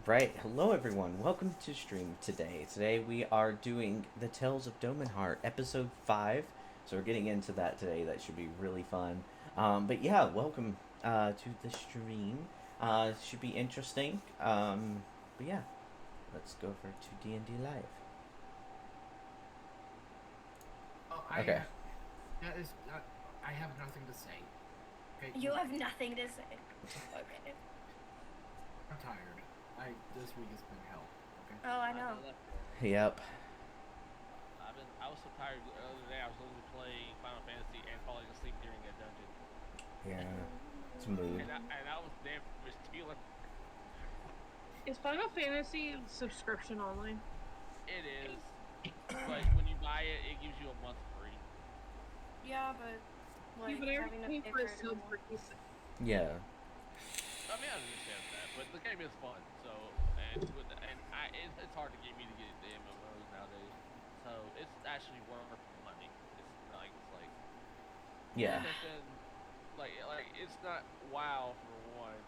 Right, hello everyone. Welcome to stream today. Today we are doing the Tales of Domanhart, Episode 5. So we're getting into that today. That should be really fun. But yeah, welcome to the stream. Should be interesting. But yeah, let's go over to D&D Live. Oh, Okay. that is. I have nothing to say. Okay. You have nothing to say. Okay. I'm tired. This week has been hell. Okay. Oh, I know. Yep. I was so tired the other day. I was literally playing Final Fantasy and falling asleep during a dungeon. Yeah. It's mood. And I was damn stealing. Is Final Fantasy subscription only? It is, but when you buy it, it gives you a month free. Yeah, but like but I having to already pay paid for for a it sub anymore. for Easter. Yeah. I mean, I understand that, but the game is fun. So, it's hard to get me to get the MMOs nowadays. So it's actually worth the money. It's like Yeah. like it's not WoW for one.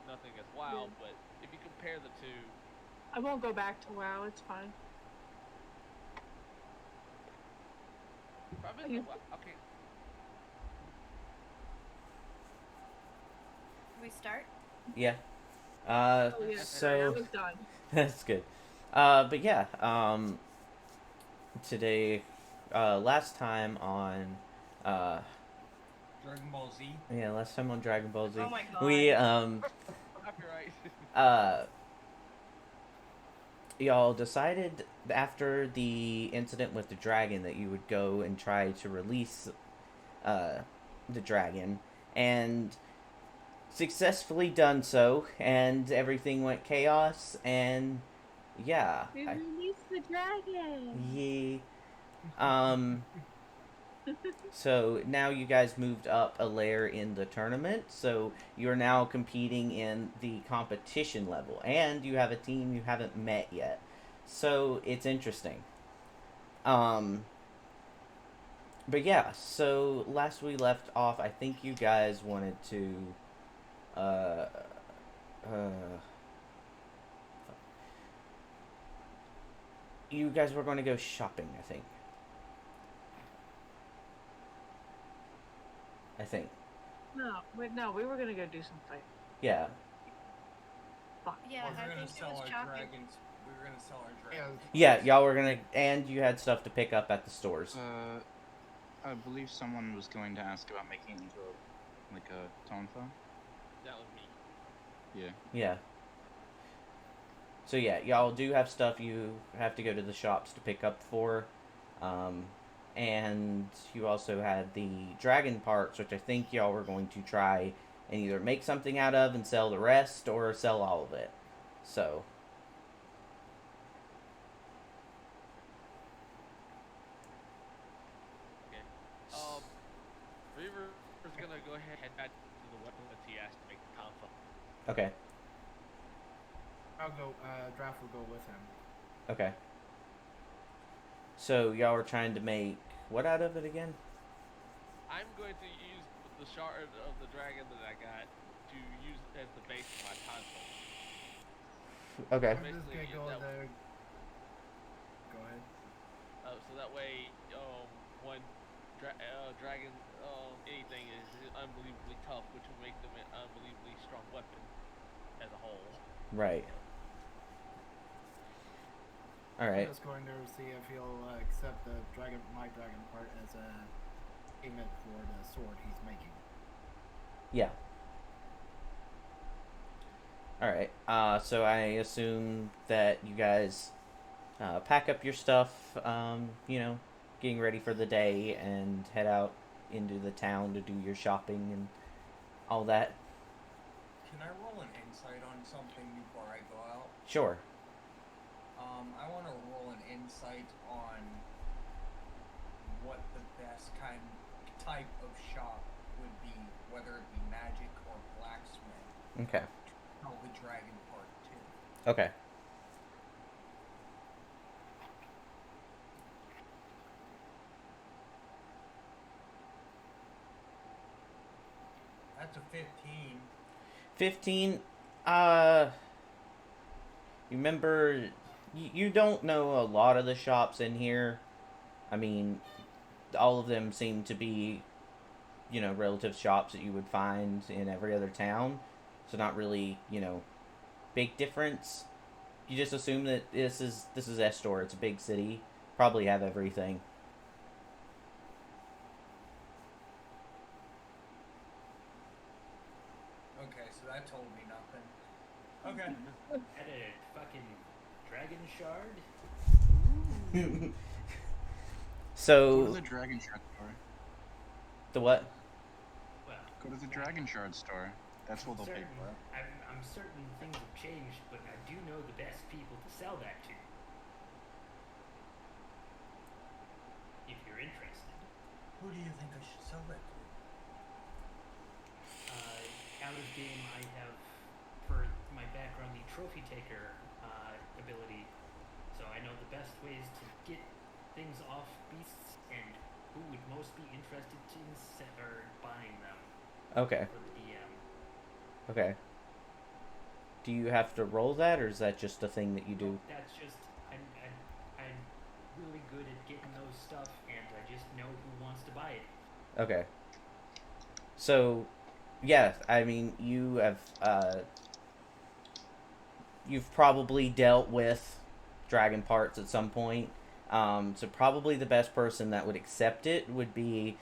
Nothing is WoW, Yeah. but if you compare the two, I won't go back to WoW. It's fine. probably okay. We start? Yeah. Oh yeah, sorry, I So was done. that's good. But yeah, today, last time on, Dragon Ball Z. yeah, last time on Dragon Ball Z, Oh my god. we, Copyright. y'all decided after the incident with the dragon that you would go and try to release, the dragon, and successfully done so, and everything went chaos, and yeah, We released the dragon. yeah. So now you guys moved up a layer in the tournament, so you're now competing in the competition level, and you have a team you haven't met yet. So it's interesting. But yeah, so last we left off, I think you guys wanted to, uh, you guys were going to go shopping, I think. No, we were gonna go do some fighting. Yeah. Fuck. Yeah, we I were gonna think it sell was our chopping. dragons. We were gonna sell our dragons. Yeah, y'all were gonna, and you had stuff to pick up at the stores. I believe someone was going to ask about making it into a tone phone. That was me. Yeah. Yeah. So yeah, y'all do have stuff you have to go to the shops to pick up for. And you also had the dragon parts, which I think y'all were going to try and either make something out of and sell the rest, or sell all of it. So. Okay. Reaver is gonna go ahead and head back to the weapon that he asked to make the console. Okay. I'll go. Draft will go with him. Okay. So y'all were trying to make what out of it again? I'm going to use the shard of the dragon that I got to use as the base of my console. Okay. I'm just gonna go there. Go ahead. So that way, when dragon anything is unbelievably tough, which will make them an unbelievably strong weapon as a whole. Right. All right. I'm just going to see if he'll accept my dragon part as a payment for the sword he's making. Yeah. Alright, so I assume that you guys pack up your stuff, getting ready for the day, and head out into the town to do your shopping and all that. Can I roll an insight on something before I go out? Sure. I want to roll an insight on what the best type of shop would be, whether it be magic or blacksmith. Okay. Sell the dragon part too. Okay. That's a 15. 15, You remember, you don't know a lot of the shops in here. I mean, all of them seem to be, relative shops that you would find in every other town. So not really, big difference. You just assume that this is Estor. It's a big city. Probably have everything. Okay, so that told me nothing. Okay. At a fucking dragon shard? Go to So the Dragon Shard store. the what? Well, Go to the Dragon Shard store. That's what they'll pay certain, for it. I'm certain things have changed, but I do know the best people to sell that to. If you're interested. Who do you think I should sell that to? Out of game, I have, for my background, the trophy taker ability. So I know the best ways to get things off beasts and who would most be interested in or buying them Okay. for the DM. Okay. Do you have to roll that, or is that just a thing that you do? That's just I'm really good at getting those stuff, and I just know who wants to buy it. Okay. So, yeah, I mean, you've probably dealt with dragon parts at some point. So probably the best person that would accept it would be,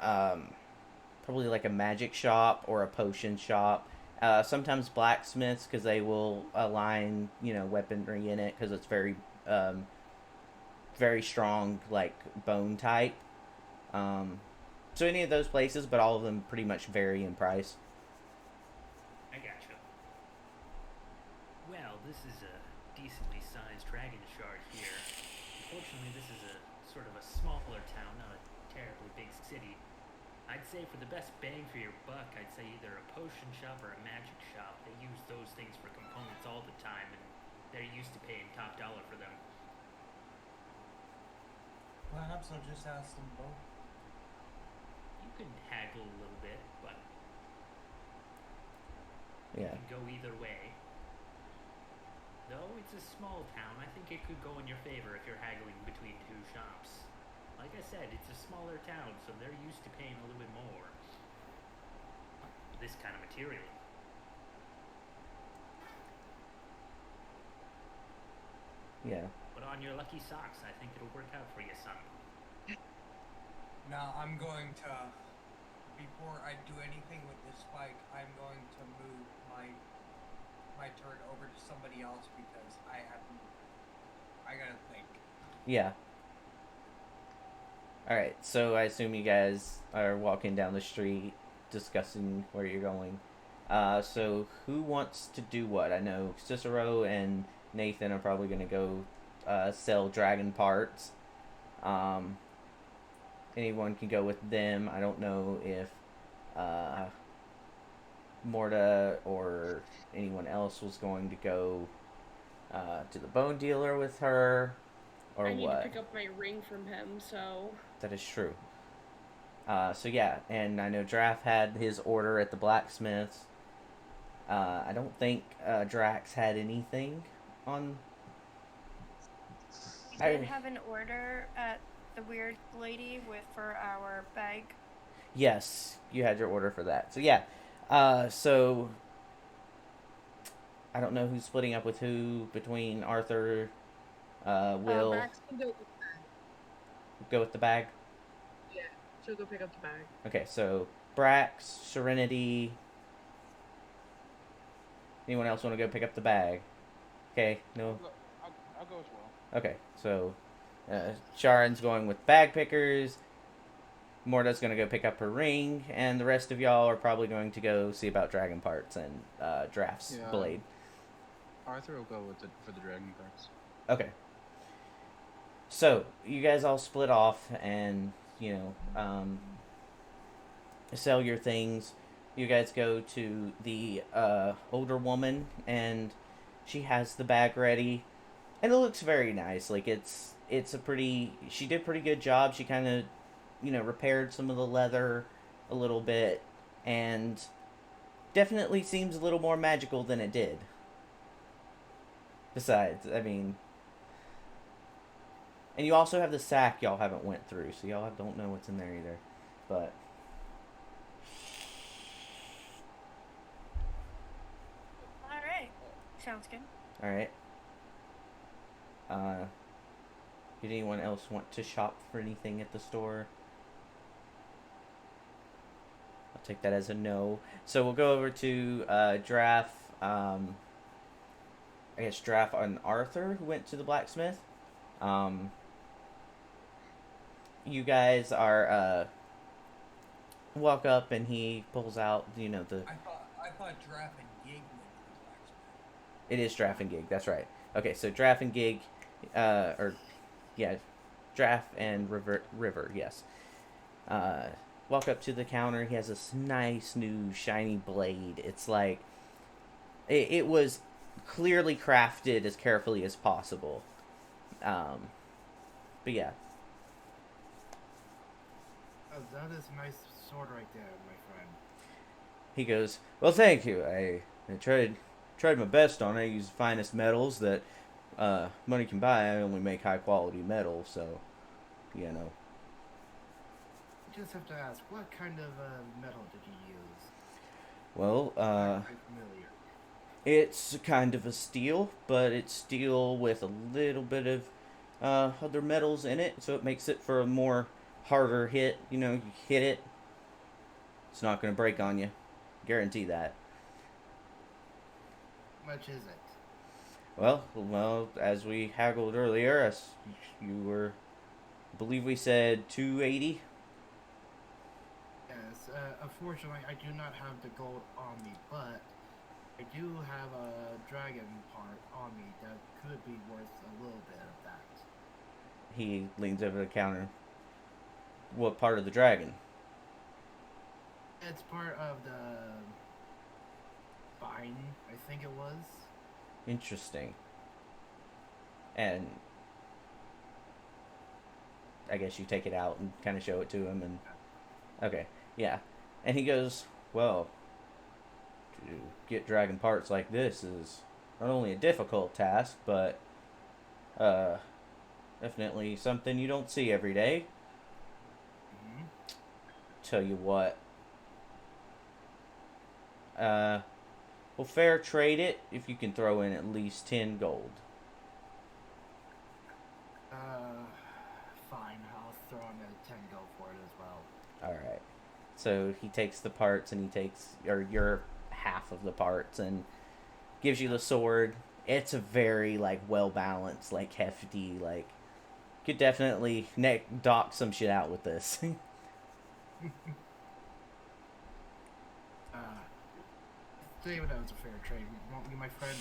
probably like a magic shop or a potion shop. Sometimes blacksmiths, because they will align, weaponry in it, because it's very, very strong, like bone type. So any of those places, but all of them pretty much vary in price. I gotcha. Well, this is a decently sized dragon shard here. Unfortunately, this is a sort of a smaller town, not a terribly big city. I'd say for the best bang for your buck, I'd say either a potion shop or a magic shop. They use those things for components all the time, and they're used to paying top dollar for them. Perhaps I'll just ask them both. You can haggle a little bit, but Yeah. it can go either way. Though it's a small town, I think it could go in your favor if you're haggling between two shops. Like I said, it's a smaller town, so they're used to paying a little bit more for this kind of material. Yeah. But on your lucky socks, I think it'll work out for you, son. Now I'm going to, before I do anything with this spike, I'm going to move my turn over to somebody else because I gotta think. Yeah. Alright, so I assume you guys are walking down the street discussing where you're going. So who wants to do what? I know Cicero and Nathan are probably going to go sell dragon parts. Anyone can go with them. I don't know if Morta or anyone else was going to go to the bone dealer with her, or I need what. to pick up my ring from him, so... That is true. So yeah, and I know Draft had his order at the blacksmith's. I don't think Drax had anything on. We did have an order at the weird lady for our bag. Yes, you had your order for that. So yeah, so I don't know who's splitting up with who between Arthur, Will. Max can go with the bag. Go with the bag. Yeah, she'll go pick up the bag. Okay, so Brax, Serenity. Anyone else want to go pick up the bag? Okay, no. I'll go as well. Okay, so Sharon's going with bag pickers. Morta's going to go pick up her ring, and the rest of y'all are probably going to go see about dragon parts and Draft's Yeah. blade. Arthur will go for the dragon parts. Okay. So, you guys all split off and, sell your things. You guys go to the older woman, and she has the bag ready. And it looks very nice. Like, it's a pretty... She did a pretty good job. She kind of, repaired some of the leather a little bit. And definitely seems a little more magical than it did. Besides, I mean, and you also have the sack y'all haven't went through, so y'all don't know what's in there either. But All right. Sounds good. all right. Did anyone else want to shop for anything at the store? I'll take that as a no. So we'll go over to Draft. I guess Draft and Arthur who went to the blacksmith. You guys are walk up and he pulls out the. I thought Draft and Gig went to the blacksmith. It is Draft and Gig. That's right. Okay, so Draft and Gig, Draft and River. Yes. Walk up to the counter. He has this nice new shiny blade. It's like it was clearly crafted as carefully as possible. But yeah. Oh, that is a nice sword right there, my friend. He goes, well, thank you. I tried my best on it. I use the finest metals that money can buy. I only make high quality metal, so you know. I just have to ask, what kind of metal did you use? Well, I'm quite familiar. it's kind of a steel, but it's steel with a little bit of other metals in it, so it makes it for a more harder hit. You know, you hit it, it's not going to break on you. Guarantee that. How much is it? Well, as we haggled earlier, as you were, I believe we said 280. Yes, unfortunately, I do not have the gold on me, but I do have a dragon part on me that could be worth a little bit of that. He leans over the counter. What part of the dragon? It's part of the spine, I think it was. Interesting. And I guess you take it out and kind of show it to him, and okay, yeah. And he goes, well, to get dragon parts like this is not only a difficult task, but definitely something you don't see every day. Mm-hmm. Tell you what, we'll fair trade it if you can throw in at least 10 gold. Fine, I'll throw in a 10 gold for it as well. Alright. So he takes the parts and he takes, or your half of the parts, and gives you the sword. It's a very, like, well-balanced, like, hefty, like, could definitely dock some shit out with this. Say that was a fair trade, won't you, my friend?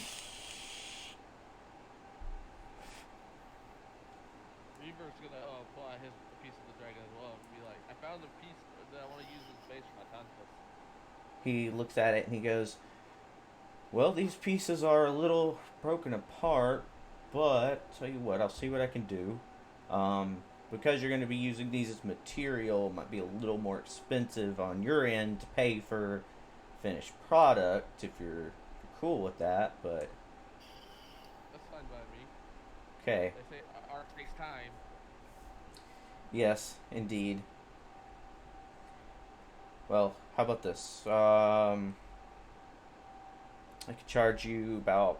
Reaver's gonna pull out his piece of the dragon as well and be like, I found a piece that I want to use as base for my contest. He looks at it and he goes, well, these pieces are a little broken apart, but tell you what, I'll see what I can do. Because you're going to be using these as material, it might be a little more expensive on your end to pay for finished product if you're cool with that, but That's fine by me. okay. They say art takes time. Yes, indeed. Well, how about this? I could charge you about,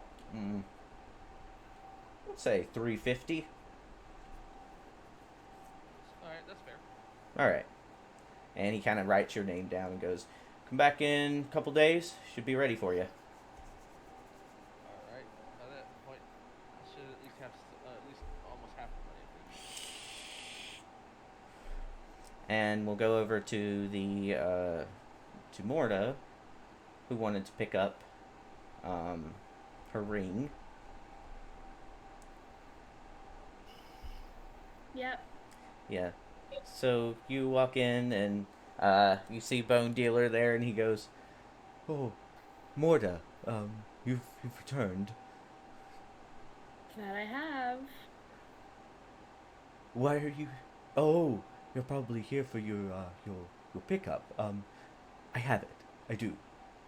let's say 350. Alright, that's fair. All right. And he kind of writes your name down and goes, come back in a couple days. Should be ready for you. Alright. By that point, I should at least have at least almost half the money. And we'll go over to the to Morta, who wanted to pick up her ring. Yep. Yeah. So you walk in and you see Bone Dealer there, and he goes, "Oh, Morta, you've returned. That I have. Why are you? Oh, you're probably here for your pickup. I have it. I do."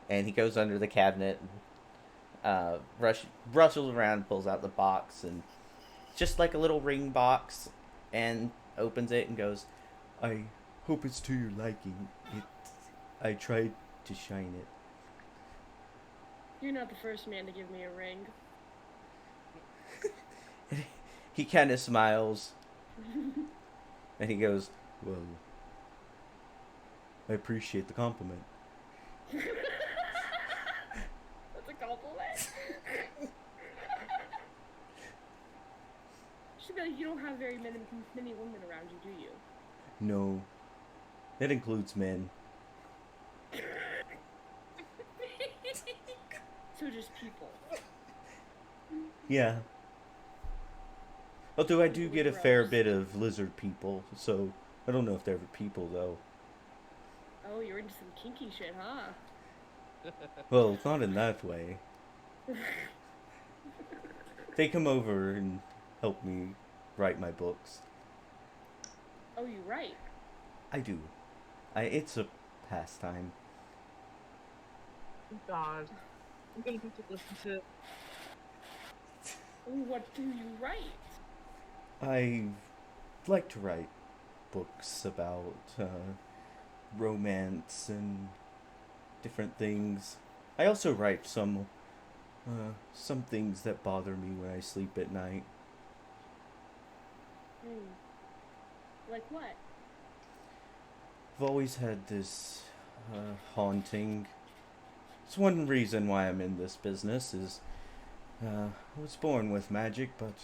And he goes under the cabinet. rushes around, pulls out the box, and just like a little ring box, and opens it and goes, "I hope it's to your liking. I tried to shine it." You're not the first man to give me a ring. He kind of smiles, and he goes, "Well, I appreciate the compliment." That's a compliment. Should be like, you don't have very many women around you, do you? No, it includes men. So just people. Yeah. Although I do get a fair bit of lizard people, so I don't know if they're people though. Oh, you're into some kinky shit, huh? Well, it's not in that way. They come over and help me write my books. Oh, you write? I do. It's a pastime. God. I'm gonna have to listen to. What do you write? I like to write books about romance and different things. I also write some things that bother me when I sleep at night. Like what? I've always had this haunting. It's one reason why I'm in this business is I was born with magic, but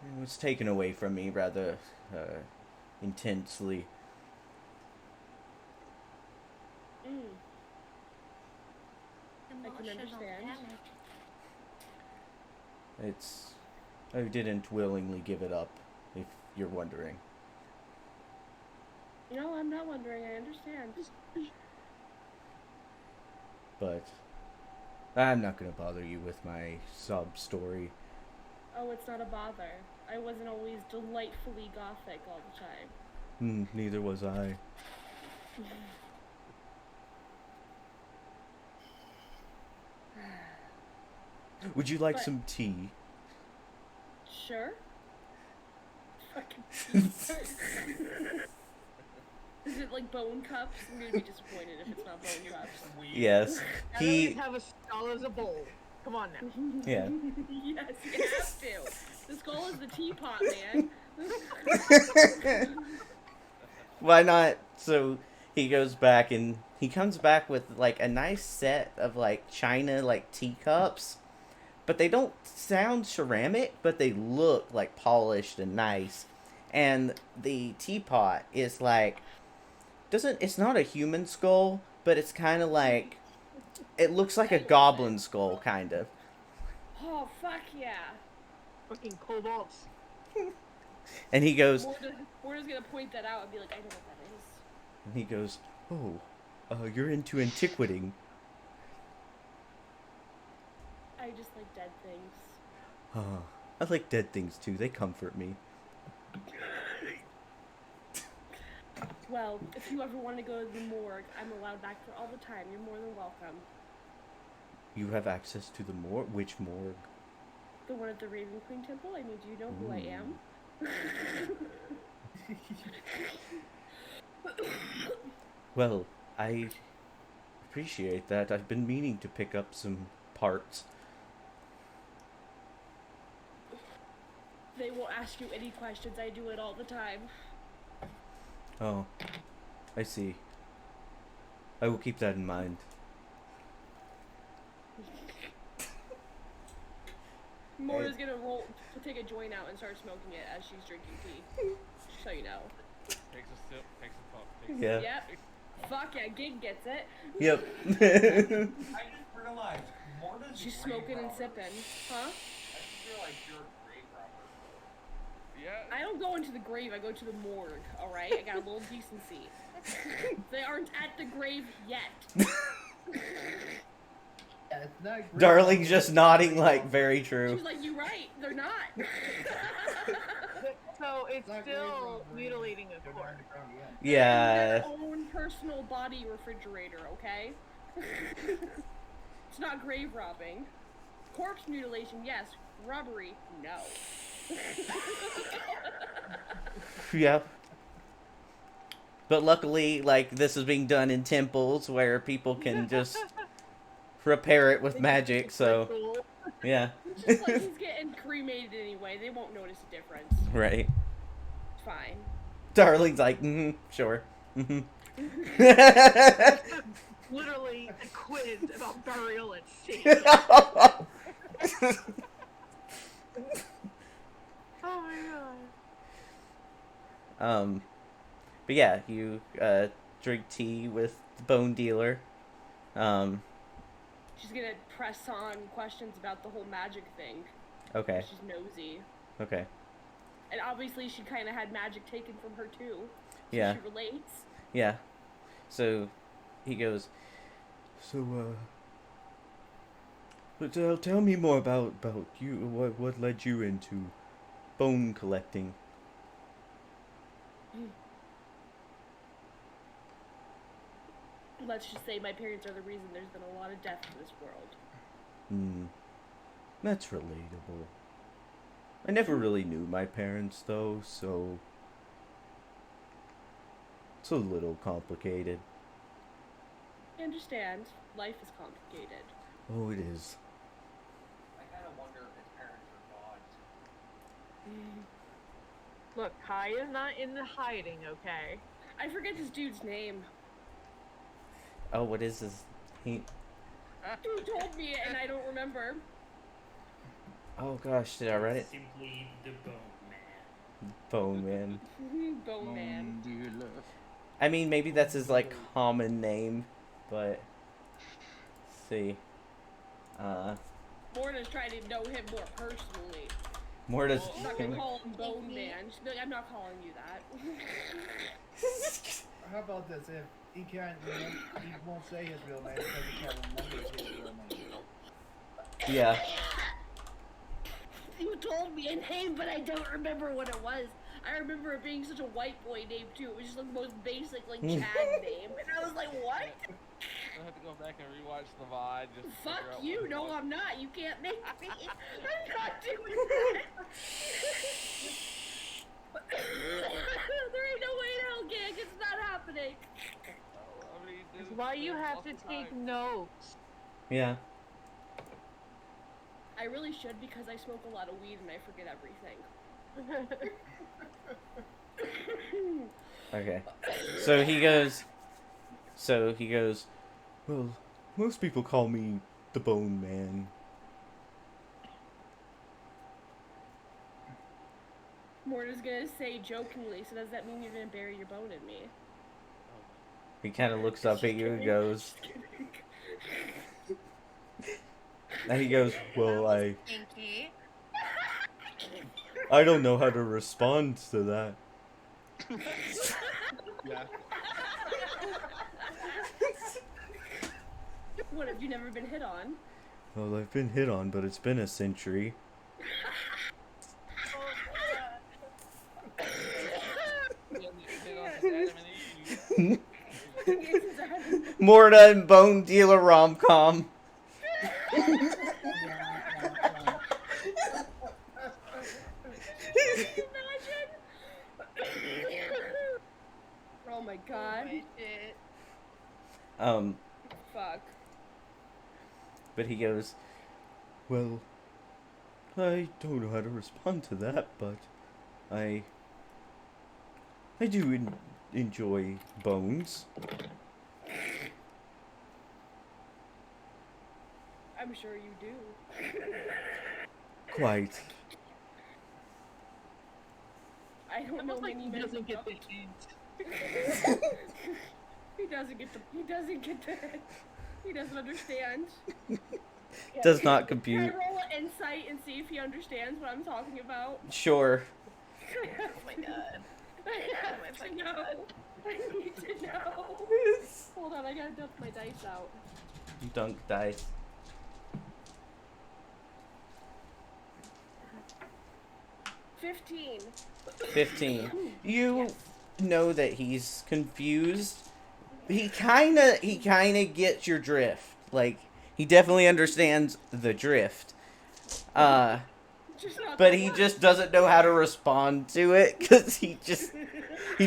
it was taken away from me rather intensely. I can understand. I didn't willingly give it up, if you're wondering. No, I'm not wondering. I understand. But I'm not gonna bother you with my sob story. Oh, it's not a bother. I wasn't always delightfully gothic all the time. Neither was I. Would you like some tea? Sure. Fucking tea. Is it like bone cups? I'm gonna be disappointed if it's not bone cups. Yes. I don't even have a skull as a bowl. Come on now. Yeah. Yes, you have to. The skull is the teapot, man. Why not? So he goes back and he comes back with like a nice set of like china like teacups, but they don't sound ceramic, but they look like polished and nice. And the teapot is like it's not a human skull, but it's kind of like it looks like a goblin skull kind of. Oh fuck yeah. Fucking kobolds. And he goes, Morta's gonna point that out and be like, I know what that is. and he goes, "Oh, you're into antiquiting." I just like dead things. I like dead things too. They comfort me. Well, if you ever want to go to the morgue, I'm allowed back there all the time. You're more than welcome. You have access to the morgue? Which morgue? The one at the Raven Queen Temple? I mean, do you know who I am? Well, I appreciate that. I've been meaning to pick up some parts. They won't ask you any questions. I do it all the time. Oh, I see. I will keep that in mind. Morta's gonna take a joint out and start smoking it as she's drinking tea. Just so you know. Takes a sip, takes a puff, Yeah. Yep. Fuck yeah, Gig gets it. Yep. I just realized Morta's She's grave smoking and robber. sipping. Huh? I just realized you're a grave robber. Yeah. I don't go into the grave, I go to the morgue, alright? I got a little decency. They aren't at the grave yet. Yeah, it's not great. Darling just nodding like very true. She's like, you're right, they're not. So it's Not still great, mutilating a They're not corpse. underground yet. Yeah. Their own personal body refrigerator, okay? It's not grave robbing. Corpse mutilation, yes. Robbery, no. Yeah. But luckily, like, this is being done in temples where people can just repair it with magic, so yeah. It's just like he's getting cremated anyway. They won't notice a difference. Right. It's fine. Darling's like, sure. Literally a quiz about burial at sea. Oh my god. But yeah, you drink tea with the bone dealer. She's gonna press on questions about the whole magic thing. Okay. She's nosy. Okay. And obviously she kind of had magic taken from her too. So Yeah. she relates. Yeah. So he goes, but tell me more about you. What led you into bone collecting? Let's just say my parents are the reason there's been a lot of death in this world. That's relatable. I never really knew my parents though, so it's a little complicated. I understand. Life is complicated. Oh, it is. I kind of wonder if his parents are gods. Look, Kai is not in the hiding, okay? I forget this dude's name. Oh, what is this? He. Dude told me it and I don't remember. Oh gosh, did I write it? Simply the Bone Man. Bone Man. Bone Man. Dealer. I mean, maybe that's his like common name, but let's see. Morna's trying to know him more personally. More does. I'm not gonna call him Bone Man. She'll be like, I'm not calling you that. How about this? If he can't, he won't say his real name because he can't remember his real name. Yeah. You told me a name, but I don't remember what it was. I remember it being such a white boy name too. It was just like the most basic, like Chad name, and I was like, what? I have to go back and rewatch the VOD. Just to Fuck figure out you! what it No, was. I'm not. You can't make me. I'm not doing that. There ain't no way in hell, gig. It's not happening. I mean, That's there's- why you there's have lots to of take time. notes. Yeah. I really should because I smoke a lot of weed and I forget everything. Okay. So he goes, well, most people call me the Bone Man. Morta's gonna say jokingly, so does that mean you're gonna bury your bone in me? He kind of looks up at you and goes, and he goes, well, Stinky. I don't know how to respond to that. Yeah. What, have you never been hit on? Well, I've been hit on, but it's been a century. Morta and Bone Dealer rom-com. Oh my god. Oh my shit. Fuck. But he goes, well, I don't know how to respond to that, but I do enjoy bones. I'm sure you do. Quite. I don't know Almost like many he men doesn't who get the don't. hint. He doesn't get the he doesn't understand. Does not Can compute. I roll an insight and see if he understands what I'm talking about? Sure. Oh my god. I have to know. I need to know. Hold on, I gotta dump my dice out. Dunk dice. 15. 15. You know that he's confused. He kinda gets your drift. Like, He definitely understands the drift. Just not But the he word. just doesn't know how to respond to it because he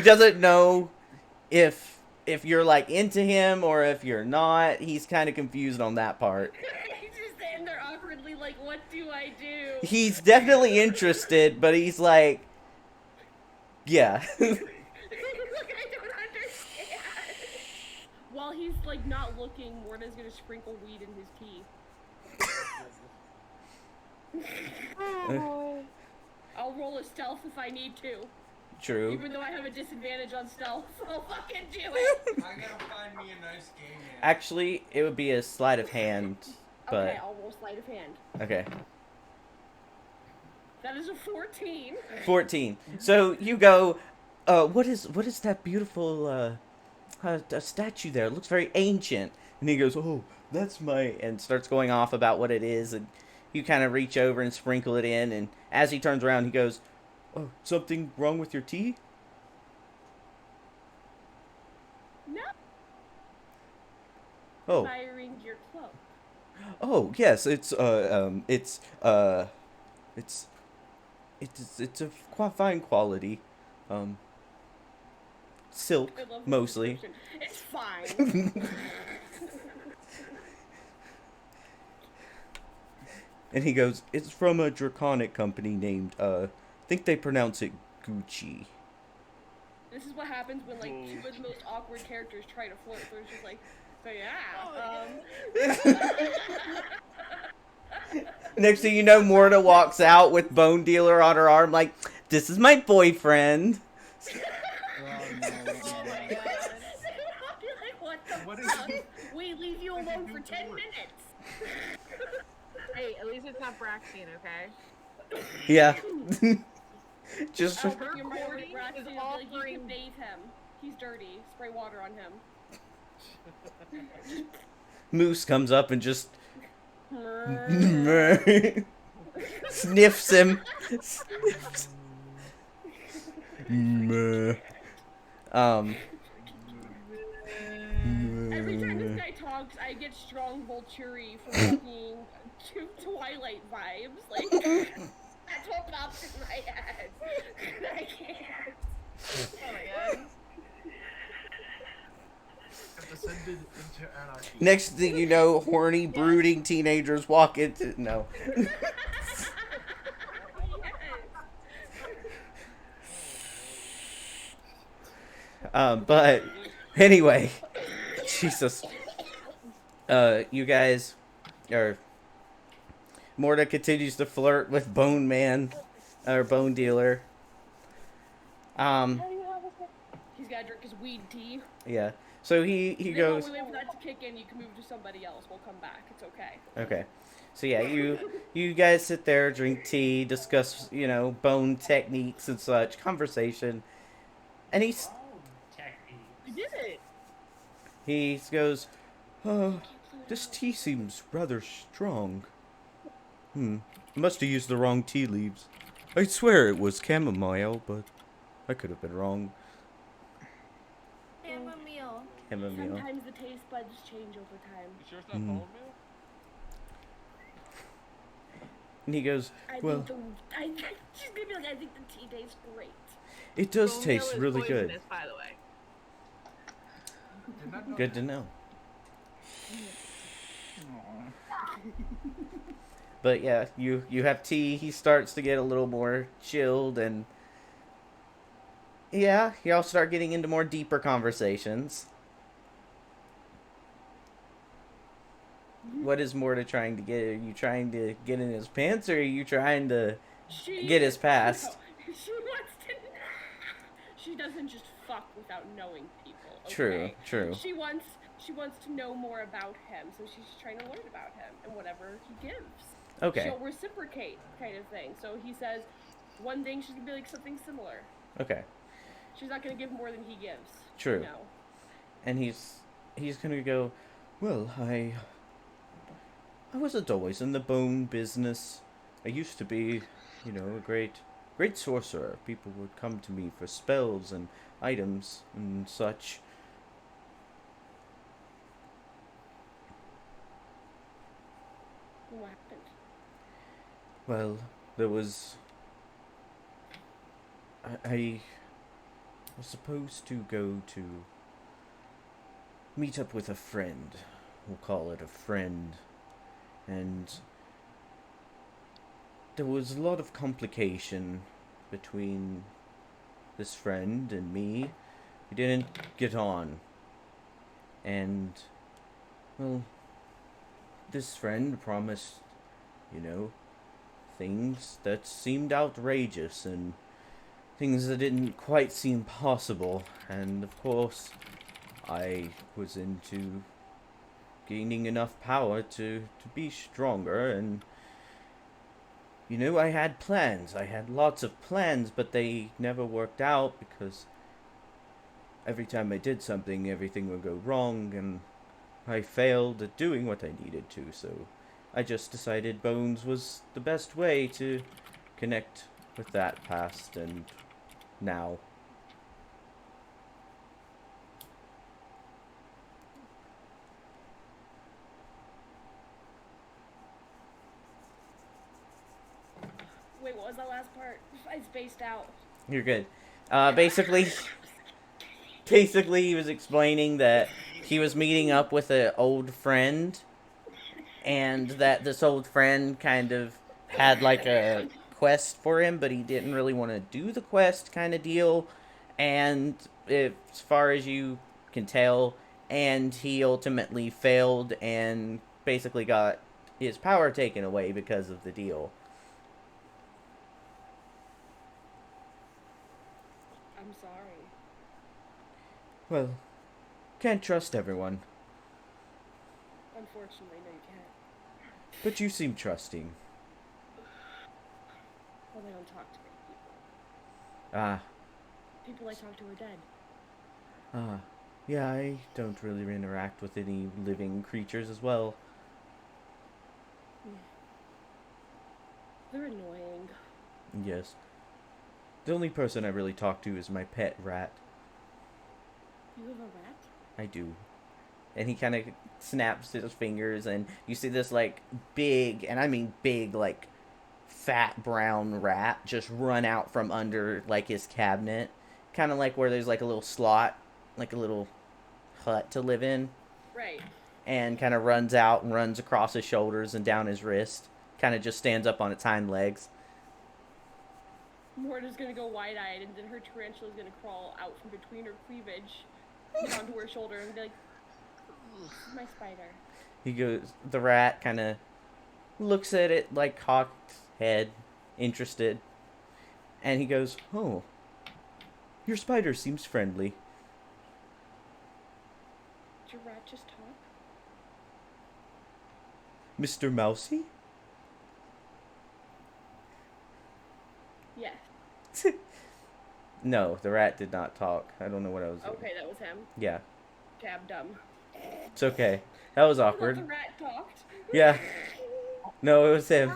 doesn't know if you're like into him or if you're not. He's kind of confused on that part. He's just standing there awkwardly, like, what do I do? He's definitely interested, but he's like, yeah. Look, I don't understand. While he's like not looking, Morta's gonna sprinkle weed in his tea. I'll roll a stealth if I need to. True. Even though I have a disadvantage on stealth, I'll fucking do it. I gotta find me a nice game man. Actually, it would be a sleight of hand, but Okay, I'll roll sleight of hand. okay. That is a 14. 14. So you go, what is that beautiful a statue there? It looks very ancient. And he goes, oh, that's my, and starts going off about what it is, and you kind of reach over and sprinkle it in, and as he turns around, he goes, oh, something wrong with your tea? No. Oh, Firing your cloak. oh, yes, it's a fine quality, silk, I love the mostly. description. It's fine. And he goes, it's from a draconic company named, I think they pronounce it Gucci. This is what happens when like two of the most awkward characters try to flirt. So it's just like, so yeah. Next thing you know, Morta walks out with Bone Dealer on her arm like, this is my boyfriend. Oh my god. Like, what the What is fuck? he- We leave you what did he alone do for for 10 work? minutes. Hey, at least it's not Braxian, okay? Yeah. Just, I'll Her bring him right over to recording Braxton is and be like, you offering- can bathe him. He's dirty. Spray water on him. Moose comes up and just sniffs him. Every time this guy talks, I get strong Volturi from fucking Twilight vibes. Like, that's what pops in my head. I can't. Oh my god. Have descended into anarchy. Next thing you know, horny, brooding teenagers walk into, no. Yes. But anyway, Jesus. You guys are. Morta continues to flirt with Bone Man, or Bone Dealer. He's gotta drink his weed tea. Yeah. So he Then goes. while we wait for that to kick in, you can move to somebody else. We'll come back. It's okay. Okay. So yeah, you guys sit there, drink tea, discuss, bone techniques and such, conversation. And Techniques. We did it. he goes, this tea seems rather strong. Must have used the wrong tea leaves. I swear it was chamomile, but I could have been wrong. Chamomile. Chamomile. Sometimes the taste buds change over time. You sure it's not bone meal? And he goes, well, She's gonna be like, I think the tea tastes great. it does Bone taste meal is really good. poisonous, by the way. Did not know Good that. to know. Aw. But yeah, you have tea. He starts to get a little more chilled, and yeah, y'all start getting into more deeper conversations. What is Morta trying to get? Are you trying to get in his pants, or are you trying to get his past? No, she wants to. She doesn't just fuck without knowing people. Okay? True, true. She wants to know more about him, so she's trying to learn about him and whatever he gives. Okay, She'll reciprocate, kind of thing. So he says one thing, she's gonna be like something similar. okay. She's not gonna give more than he gives. True. You know? And he's gonna go, well, I wasn't always in the bone business. I used to be, a great sorcerer. People would come to me for spells and items and such. Well, there was. I was supposed to go to meet up with a friend. We'll call it a friend. And there was a lot of complication between this friend and me. We didn't get on. And, well, this friend promised, you know, things that seemed outrageous and things that didn't quite seem possible. And, of course, I was into gaining enough power to be stronger, and you know, I had plans. I had lots of plans, but they never worked out because every time I did something, everything would go wrong, and I failed at doing what I needed to, so I just decided Bones was the best way to connect with that past and now. Wait, what was that last part? I spaced out. You're good. Basically, he was explaining that he was meeting up with an old friend, and that this old friend kind of had like a quest for him, but he didn't really want to do the quest kind of deal. And as far as you can tell, and he ultimately failed and basically got his power taken away because of the deal. I'm sorry. Well, can't trust everyone, Unfortunately, no, you can't. but you seem trusting. Well, they don't talk to me, people. Ah, People I talk to are dead. yeah, I don't really interact with any living creatures as well. They're annoying. Yes. The only person I really talk to is my pet rat. You have a rat? I do. And he kind of snaps his fingers, and you see this, like, big, and I mean big, like, fat brown rat just run out from under, like, his cabinet. Kind of like where there's, like, a little slot, like a little hut to live in. Right. And kind of runs out and runs across his shoulders and down his wrist. Kind of just stands up on its hind legs. Morta's gonna go wide-eyed, and then her tarantula's gonna crawl out from between her cleavage onto her shoulder and be like, "This is my spider." He goes, the rat kind of looks at it like cocked head, interested. And he goes, "Oh, your spider seems friendly." Did your rat just talk? Mr. Mousy? Yes. No, the rat did not talk. I don't know what I was doing. Okay, that was him. Yeah, Okay, I'm dumb. it's okay. That was I thought awkward. the rat talked. Yeah. No, it was him.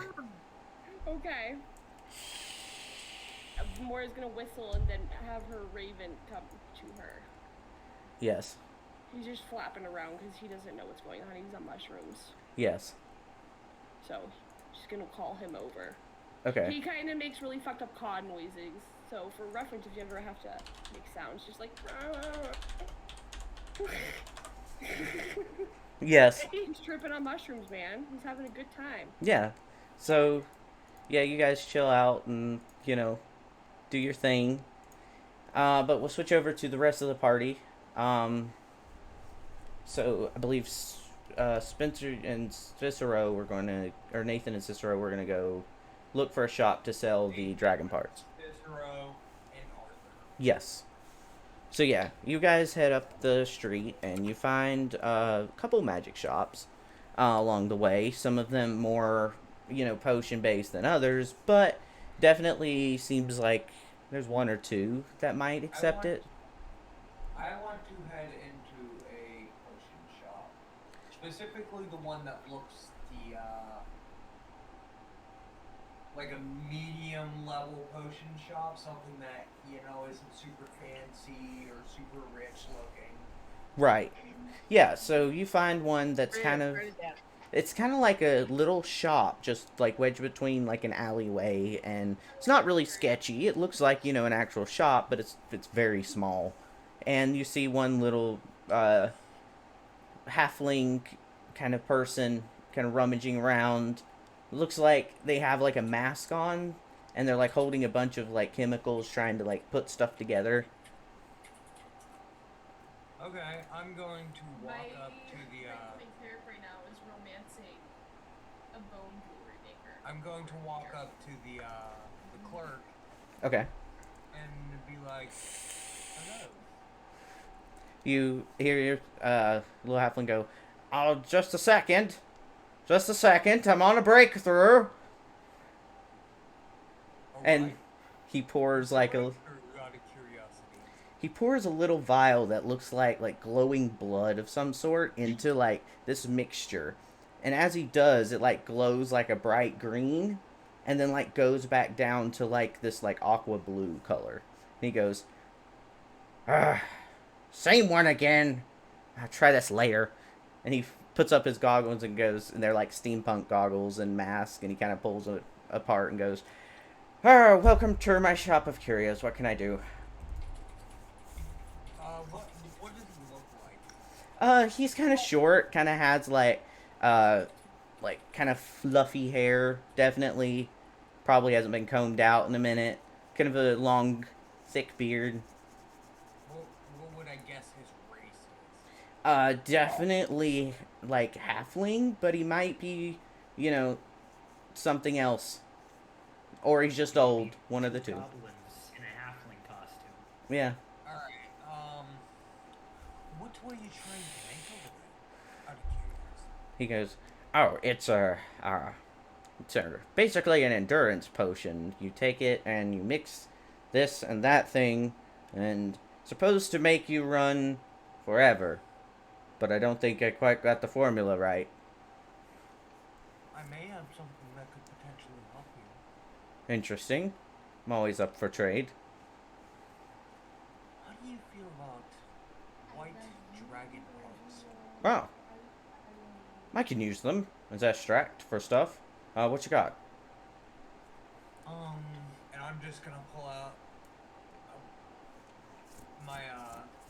Okay. Moira's gonna whistle and then have her raven come to her. Yes. He's just flapping around because he doesn't know what's going on. He's on mushrooms. Yes. So, she's gonna call him over. Okay. He kind of makes really fucked up caw noises. So, for reference, if you ever have to make sounds, just like. Yes. He's tripping on mushrooms, man. He's having a good time. Yeah. So, yeah, you guys chill out and, you know, do your thing. But we'll switch over to the rest of the party. So, I believe Spencer and Cicero were going to, or Nathan and Cicero were going to go look for a shop to sell the dragon parts. Cicero and Arthur. Yes. So yeah, you guys head up the street and you find a couple magic shops along the way. Some of them more, you know, potion based than others, but definitely seems like there's one or two that might accept it. I want to head into a potion shop, specifically the one that looks like a medium level potion shop, something that, you know, isn't super fancy or super rich looking. Right. Yeah, so you find one that's kind of... It's kind of like a little shop, just like wedged between like an alleyway, and it's not really sketchy. It looks like, you know, an actual shop, but it's very small. And you see one little halfling kind of person kind of rummaging around. Looks like they have like a mask on, and they're like holding a bunch of like chemicals, trying to like put stuff together. Okay, I'm going to walk up to the. My character right now is romancing a bone jewelry maker. I'm going to walk up to the clerk Okay. and be like, "Hello." You hear your little halfling go, "Oh, just a second. Just a second. I'm on a breakthrough." And Alright. he pours like a Out of curiosity. he pours a little vial that looks like glowing blood of some sort into like this mixture. And as he does, it like glows like a bright green and then like goes back down to like this like aqua blue color. And he goes, "Ah, same one again. I'll try this later." And he puts up his goggles and goes, and they're like steampunk goggles and mask, and he kind of pulls it apart and goes, "Ah, welcome to my shop of curios. What can I do?" What does he look like? He's kind of short, kind of has like kind of fluffy hair. Definitely, probably hasn't been combed out in a minute. Kind of a long, thick beard. What would I guess his race is? Definitely like halfling, but he might be, you know, something else, or he's just old. One of the two. Goblins in a halfling costume. Yeah. Alright, what were you trying to make over there? Out of curiosity. He goes, "Oh, it's basically an endurance potion. You take it and you mix this and that thing, and it's supposed to make you run forever. But I don't think I quite got the formula right." I may have something that could potentially help you. Interesting. I'm always up for trade. How do you feel about white dragon parts? Oh, I can use them as extract for stuff. What you got? And I'm just gonna pull out my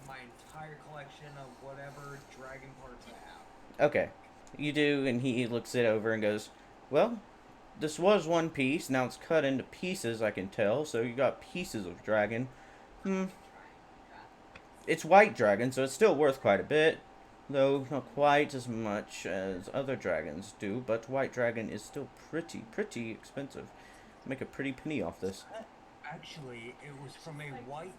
my entire collection of whatever dragon parts I have. Okay. You do, and he looks it over and goes, "Well, this was one piece. Now it's cut into pieces, I can tell. So you got pieces of dragon. It's white dragon, so it's still worth quite a bit. Though not quite as much as other dragons do, but white dragon is still pretty expensive. Make a pretty penny off this." Actually, it was from a white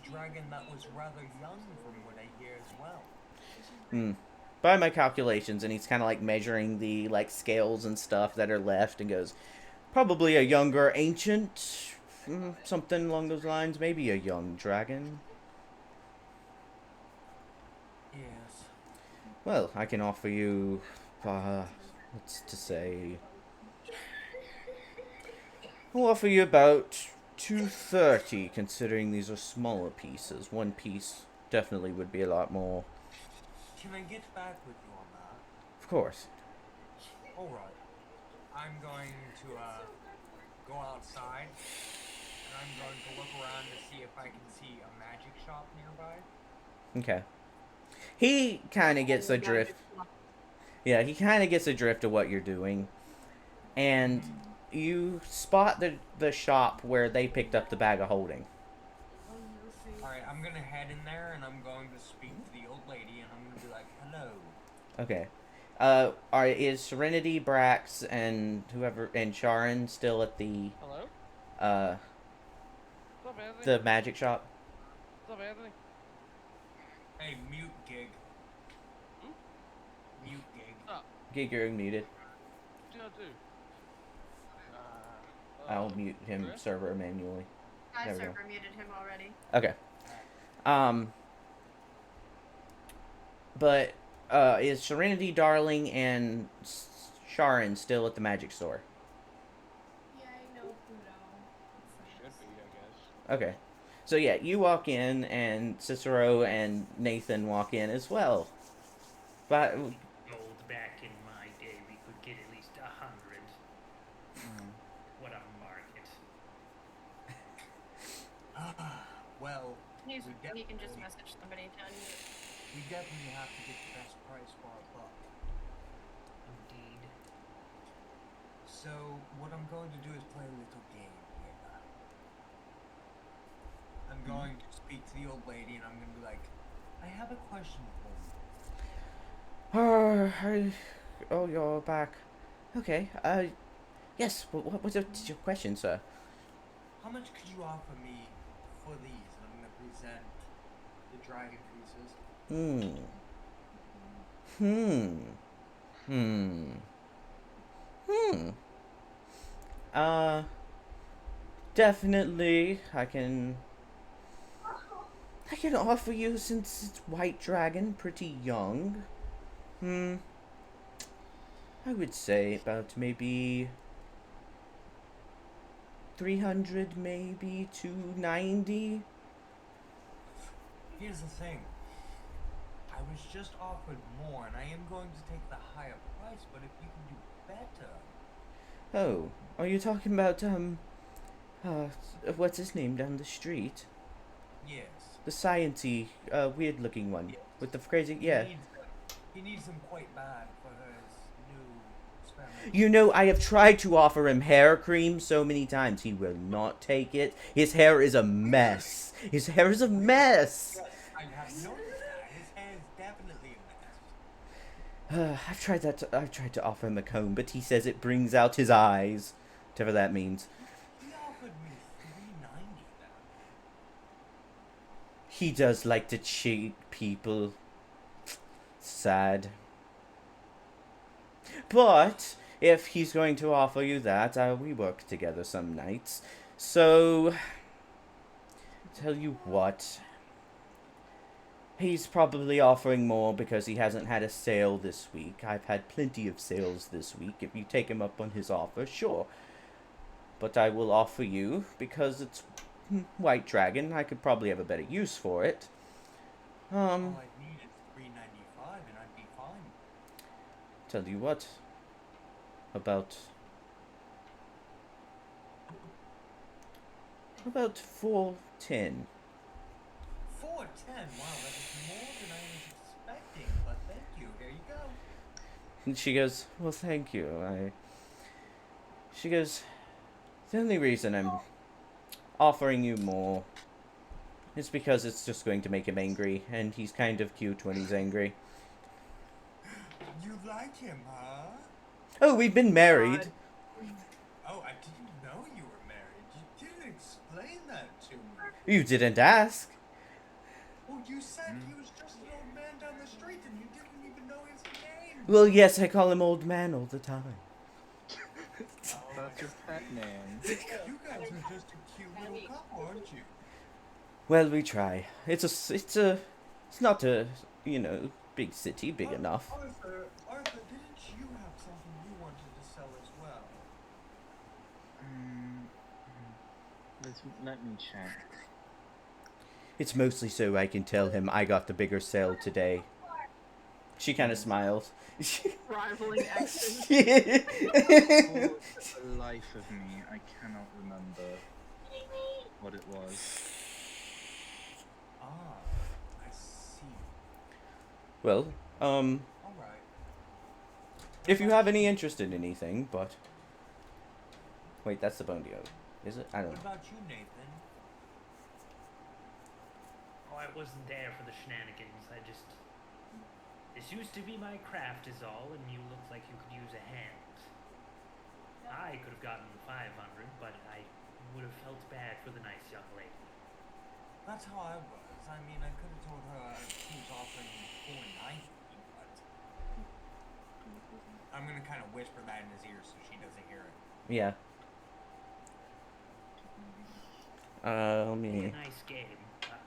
dragon that was rather young from what I hear as well. By my calculations, and he's kind of like measuring the like scales and stuff that are left, and goes, "Probably a younger ancient, something along those lines. Maybe a young dragon." Yes. Well, I can offer you, what's to say? I'll offer you about 230, considering these are smaller pieces. One piece definitely would be a lot more. Can I get back with you on that? Of course. Alright. I'm going to go outside and I'm going to look around to see if I can see a magic shop nearby. Okay. He kind of gets the drift. Yeah, he kind of gets the drift of what you're doing. And you spot the shop where they picked up the bag of holding. Alright, I'm gonna head in there and I'm going to speak to the old lady and I'm gonna be like, "Hello." Okay. Is Serenity, Brax, and whoever, and Sharon still at the, Hello? What's up, Anthony? the magic shop? What's up, Anthony? Hey, mute gig. Who? Mute gig. Gig, you're muted. What you gonna do? I'll mute him, Chris? server manually. I There we go. server muted him already. Okay. But, is Serenity, Darling, and Sharon still at the magic store? Yeah, I know Pluto. Should be, I guess. Okay. So yeah, you walk in, and Cicero and Nathan walk in as well. But Old back in my day, we He We can just definitely, message somebody telling you. we definitely have to get the best price for our buck. Indeed. So what I'm going to do is play a little game here. I'm going to speak to the old lady and I'm going to be like, I have a question for you. Oh, you're back. Okay. Yes. What's your question, sir? How much could you offer me for these? And I'm going to present the dragon pieces. Uh, Definitely, I can offer you, since it's White Dragon, pretty young. I would say about maybe 300, maybe 290. Here's the thing. I was just offered more, and I am going to take the higher price, but if you can do better... Oh, are you talking about, what's his name down the street? Yes. The science-y, weird-looking one. Yes. With the crazy, yeah. He needs them quite bad for his new experiment. You know, I have tried to offer him hair cream so many times. He will not take it. His hair is a mess. His hair is a mess. Yes, I have noticed that. His hair is definitely a mess. I've tried to offer him a comb, but he says it brings out his eyes. Whatever that means. He offered me $390 then. He does like to cheat people. Sad. But if he's going to offer you that, we work together some nights. So, tell you what. He's probably offering more because he hasn't had a sale this week. I've had plenty of sales this week. If you take him up on his offer, sure. But I will offer you, because it's White Dragon, I could probably have a better use for it. All I need is $395 and I'd be fine. Tell you what. About 410. 410. Wow, that is more than I was expecting. But thank you. Here you go. And she goes, well, thank you. She goes, the only reason I'm offering you more is because it's just going to make him angry, and he's kind of cute when he's angry. You like him, huh? Oh, we've been married. Oh, I didn't know you were married. You didn't explain that to me. You didn't ask. Well, you said he was just an old man down the street and you didn't even know his name. Well, yes, I call him old man all the time. That's your pet name. You guys are just a cute little couple, aren't you? Well, we try. It's not a, big city, big enough. Arthur, didn't you have something you wanted to sell as well? Let me check. It's mostly so I can tell him I got the bigger sale today. She kind of smiles. Rivaling exes. For the life of me, I cannot remember what it was. Ah, I see. Well, Alright. if you have any interest in anything, but... Wait, that's the Bondio. Is it? I don't What know. about you, Nathan? Oh, I wasn't there for the shenanigans. This used to be my craft is all, and you looked like you could use a hand. I could have gotten 500, but I would have felt bad for the nice young lady. That's how I was. I mean, I could have told her she was offering me $490, but... I'm gonna kind of whisper that in his ear so she doesn't hear it. Yeah. Let Be me... a nice game, but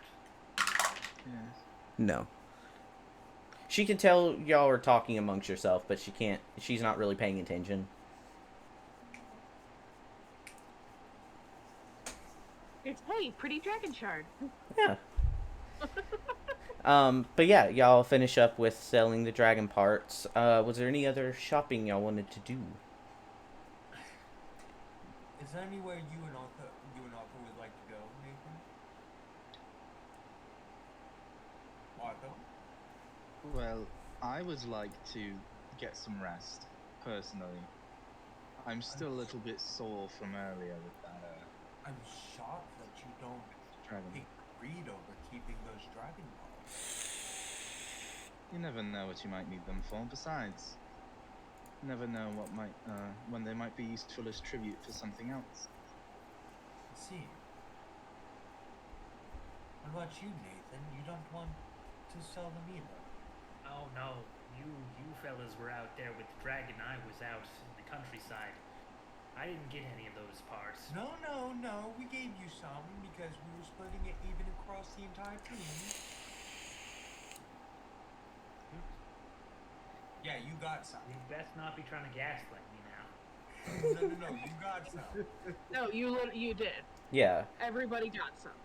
Yes. No. She can tell y'all are talking amongst yourself, but she's not really paying attention. It's, hey, pretty dragon shard. Yeah. But yeah, y'all finish up with selling the dragon parts. Was there any other shopping y'all wanted to do? Is there anywhere you and Arthur would like to go, Nathan? Well, I would like to get some rest, personally. I'm still a little bit sore from earlier with that I'm shocked that you don't dragon. take greed over keeping those dragon balls. You never know what you might need them for. Besides, you never know what might when they might be useful as tribute for something else. I see. What about you, Nathan? You don't want to sell them either. Oh no, you fellas were out there with the dragon. I was out in the countryside. I didn't get any of those parts. No. We gave you some because we were splitting it even across the entire team. Yeah, you got some. You best not be trying to gaslight me now. No. You got some. No, you did. Yeah. Everybody got some.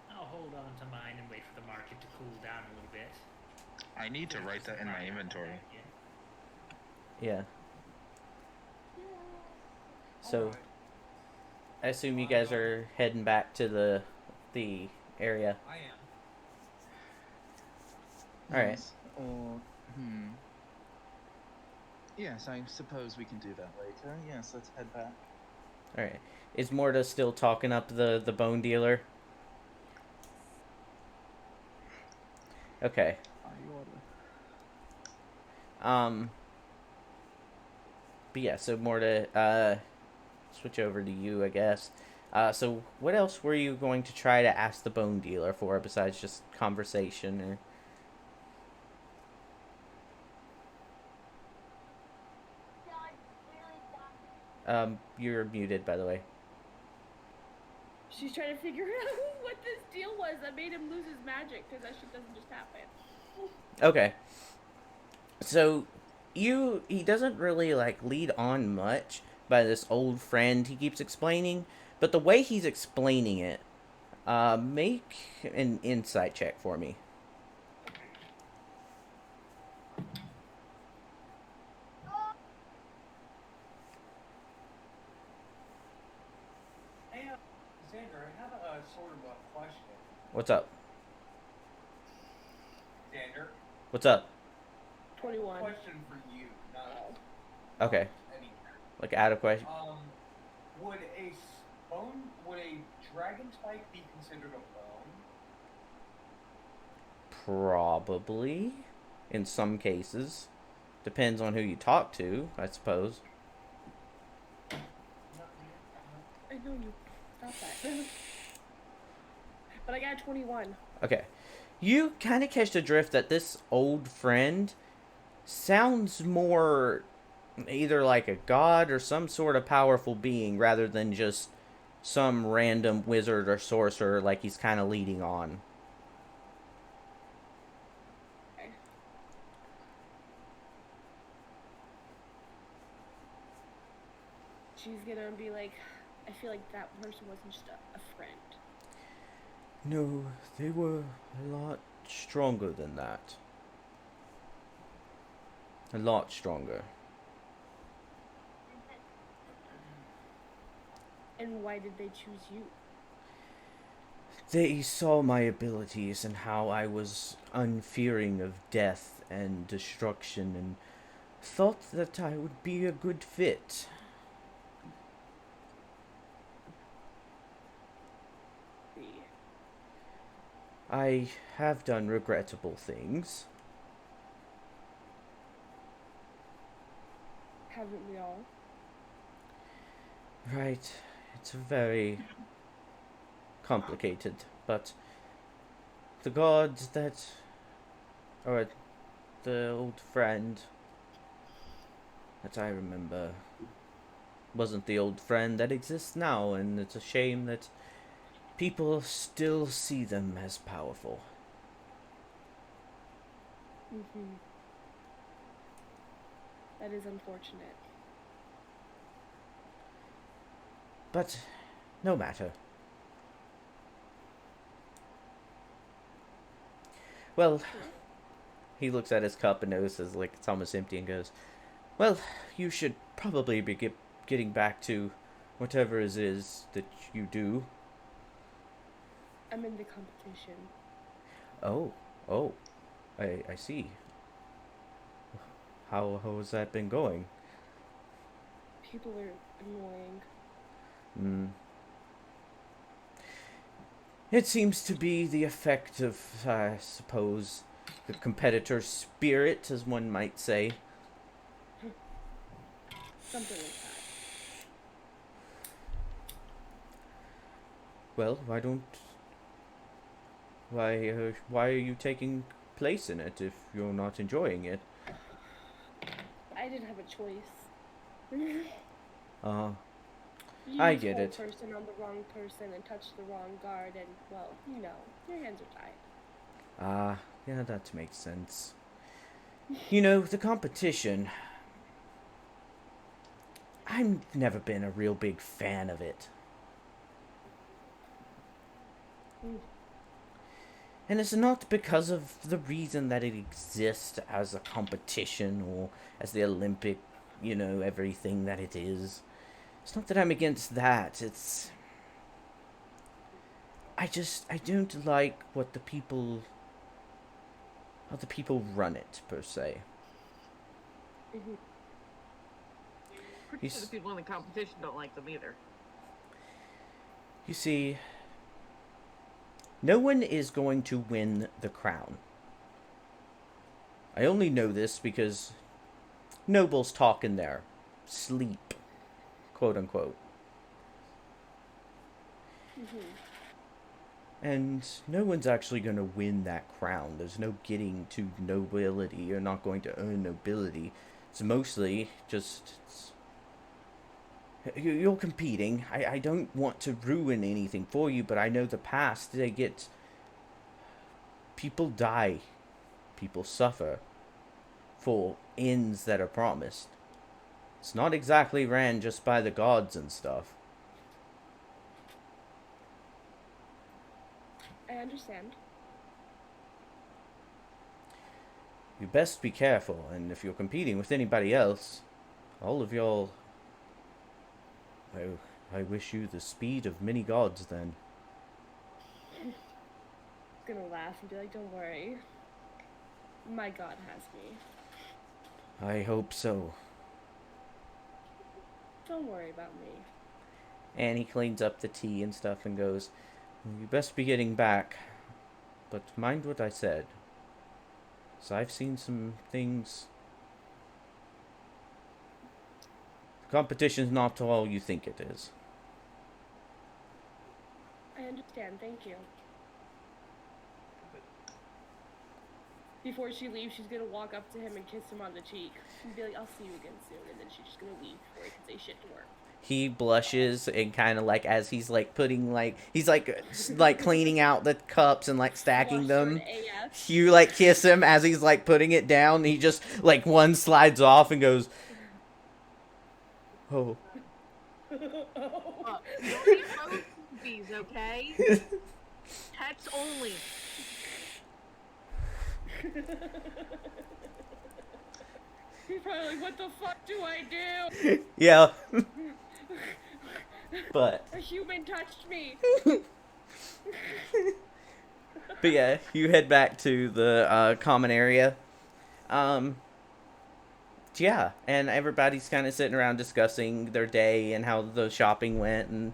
I'll hold on to mine and wait for the market to cool down a little bit. I need to write that in my inventory. Yeah. So, Alright. I assume you guys are heading back to the area. I am. All right. Yes, or Yes, I suppose we can do that later. Yes, let's head back. All right. Is Morta still talking up the bone dealer? Okay. But yeah, so Morta, switch over to you, I guess. So what else were you going to try to ask the bone dealer for besides just conversation or? You're muted, by the way. She's trying to figure out what this deal was that made him lose his magic, because that shit doesn't just happen. Okay. So, he doesn't really, like, lead on much by this old friend he keeps explaining, but the way he's explaining it, make an insight check for me. Hey, Xander, I have a sort of a question. What's up? Xander, What's up? 21. question for you, not Okay. any. Like, out of question. Would a dragon spike be considered a bone? Probably. In some cases. Depends on who you talk to, I suppose. I know you thought that. But I got 21. Okay. You kind of catch the drift that this old friend sounds more either like a god or some sort of powerful being rather than just some random wizard or sorcerer like he's kind of leading on. Okay. She's gonna be like, I feel like that person wasn't just a friend. No, they were a lot stronger than that. A lot stronger. And why did they choose you? They saw my abilities and how I was unfearing of death and destruction and thought that I would be a good fit. I have done regrettable things. Haven't we all? Right. It's very complicated, but the gods that, or the old friend that I remember wasn't the old friend that exists now, and it's a shame that people still see them as powerful. Mm-hmm. That is unfortunate. But no matter. Well, he looks at his cup and notices like it's almost empty and goes, well, you should probably be getting back to whatever it is that you do. I'm in the competition. Oh, Oh, I see. How has that been going? People are annoying. Hmm. It seems to be the effect of, I suppose, the competitor spirit, as one might say. Something like that. Well, why are you taking place in it if you're not enjoying it? I didn't have a choice. Uh, You I use get whole it. person on the wrong person and touch the wrong guard, and well, you know, your hands are tied. Yeah, that makes sense. You know, the competition, I've never been a real big fan of it. Mm. And it's not because of the reason that it exists as a competition or as the Olympic, everything that it is. It's not that I'm against that. I don't like how the people run it, per se. Mm-hmm. Pretty sure the people in the competition don't like them either. You see, no one is going to win the crown. I only know this because nobles talk in their sleep, quote unquote. Mm-hmm. And no one's actually going to win that crown. There's no getting to nobility. You're not going to earn nobility. It's mostly just... You're competing. I don't want to ruin anything for you, but I know the past, people die. People suffer for ends that are promised. It's not exactly ran just by the gods and stuff. I understand. You best be careful, and if you're competing with anybody else, all of y'all... I wish you the speed of many gods, then. I'm gonna laugh and be like, don't worry. My god has me. I hope so. Don't worry about me. And he cleans up the tea and stuff and goes, you best be getting back. But mind what I said. 'Cause I've seen some things. The competition's not all you think it is. I understand, thank you. Before she leaves, she's gonna walk up to him and kiss him on the cheek. And be like, I'll see you again soon. And then she's just gonna leave before he can say shit to her. He blushes and kind of like as he's like putting he's like cleaning out the cups and like stacking them. AF. You like kiss him as he's like putting it down. He just like one slides off and goes, oh. Look, don't eat those movies, okay? Pets only. He's probably like, what the fuck do I do? Yeah. But A human touched me. but yeah, you head back to the common area. Yeah, and everybody's kind of sitting around discussing their day and how the shopping went and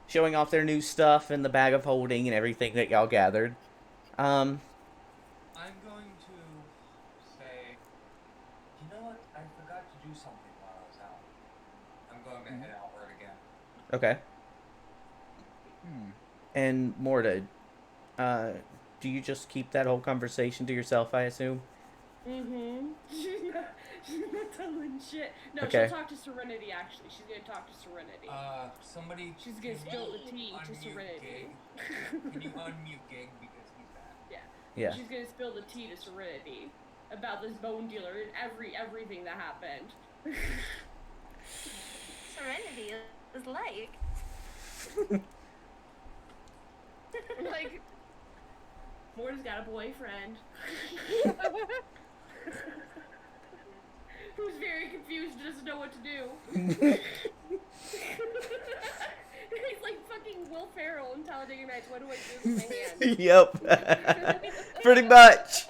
showing off their new stuff and the bag of holding and everything that y'all gathered. I'm going to say, you know what? I forgot to do something while I was out. I'm going to head outward again. Okay. And Morta, do you just keep that whole conversation to yourself, I assume? Mm-hmm. She's not telling shit. No, Okay. she'll talk to Serenity, actually. She's gonna talk to Serenity. Somebody... She's gonna spill the tea to unmute Serenity. Gig? Can you unmute Gig because he's back? Yeah. Yeah. She's gonna spill the tea to Serenity about this bone dealer and everything that happened. Serenity is like. Like, Morta's got a boyfriend. Who's very confused and doesn't know what to do. He's like fucking Will Ferrell in Talladega Nights. What do I do with my hand? Yep. Pretty much.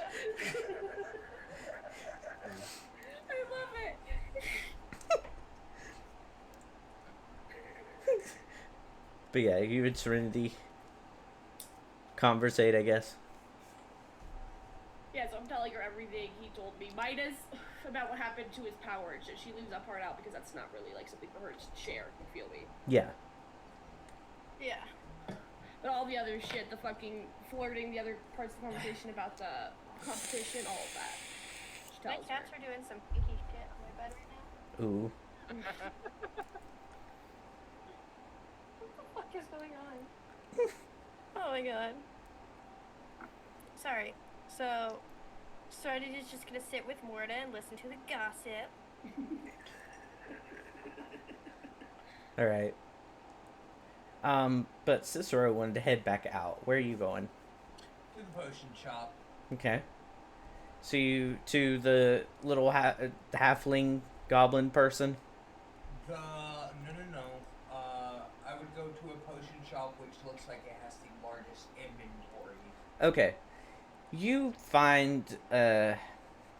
I love it. But yeah, you and Serenity conversate, I guess. Yeah, so I'm telling her everything he told me, minus about what happened to his power. She leaves that part out because that's not really like something for her to share. You feel me? Yeah. Yeah. But all the other shit, the fucking flirting, the other parts of the conversation about the competition, all of that. She My tells cats her. are doing some pinky shit on my bed right now. Ooh. What the fuck is going on? Oh my god. Sorry. So, Serenity's just gonna sit with Morta and listen to the gossip. Alright. But Cicero wanted to head back out. Where are you going? To the potion shop. Okay. So you to the little halfling goblin person? No. I would go to a potion shop which looks like it has the largest inventory. Okay. You find a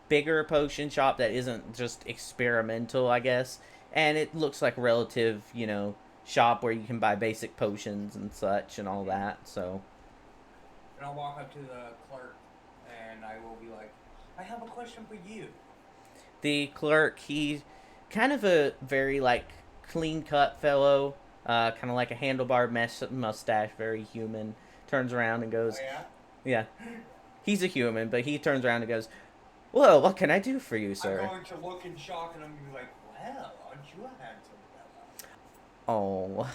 bigger potion shop that isn't just experimental, I guess. And it looks like a relative, shop where you can buy basic potions and such and all that, so. And I'll walk up to the clerk and I will be like, I have a question for you. The clerk, he's kind of a very, clean-cut fellow. Kind of like a handlebar mustache, very human. Turns around and goes, Oh, yeah? yeah. He's a human, but he turns around and goes, well, what can I do for you, sir? I'm going to look in shock and I'm going to be like, well, aren't you a handsome fella? Oh.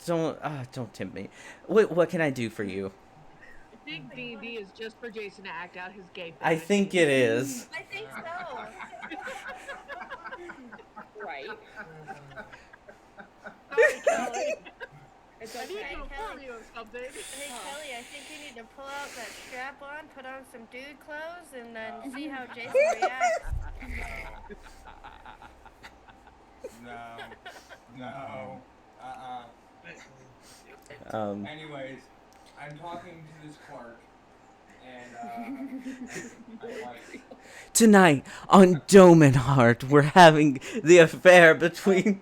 Don't tempt me. What can I do for you? I think D&D is just for Jason to act out his gay I think it is. I think so. Right. Sorry, Kelly. It's I need okay. to inform you of something. Hey Kelly, I think you need to pull out that strap on, put on some dude clothes, and then see how Jason reacts. No. Anyways, I'm talking to this clerk, and I'm like, Tonight on Domanhart, we're having the affair between.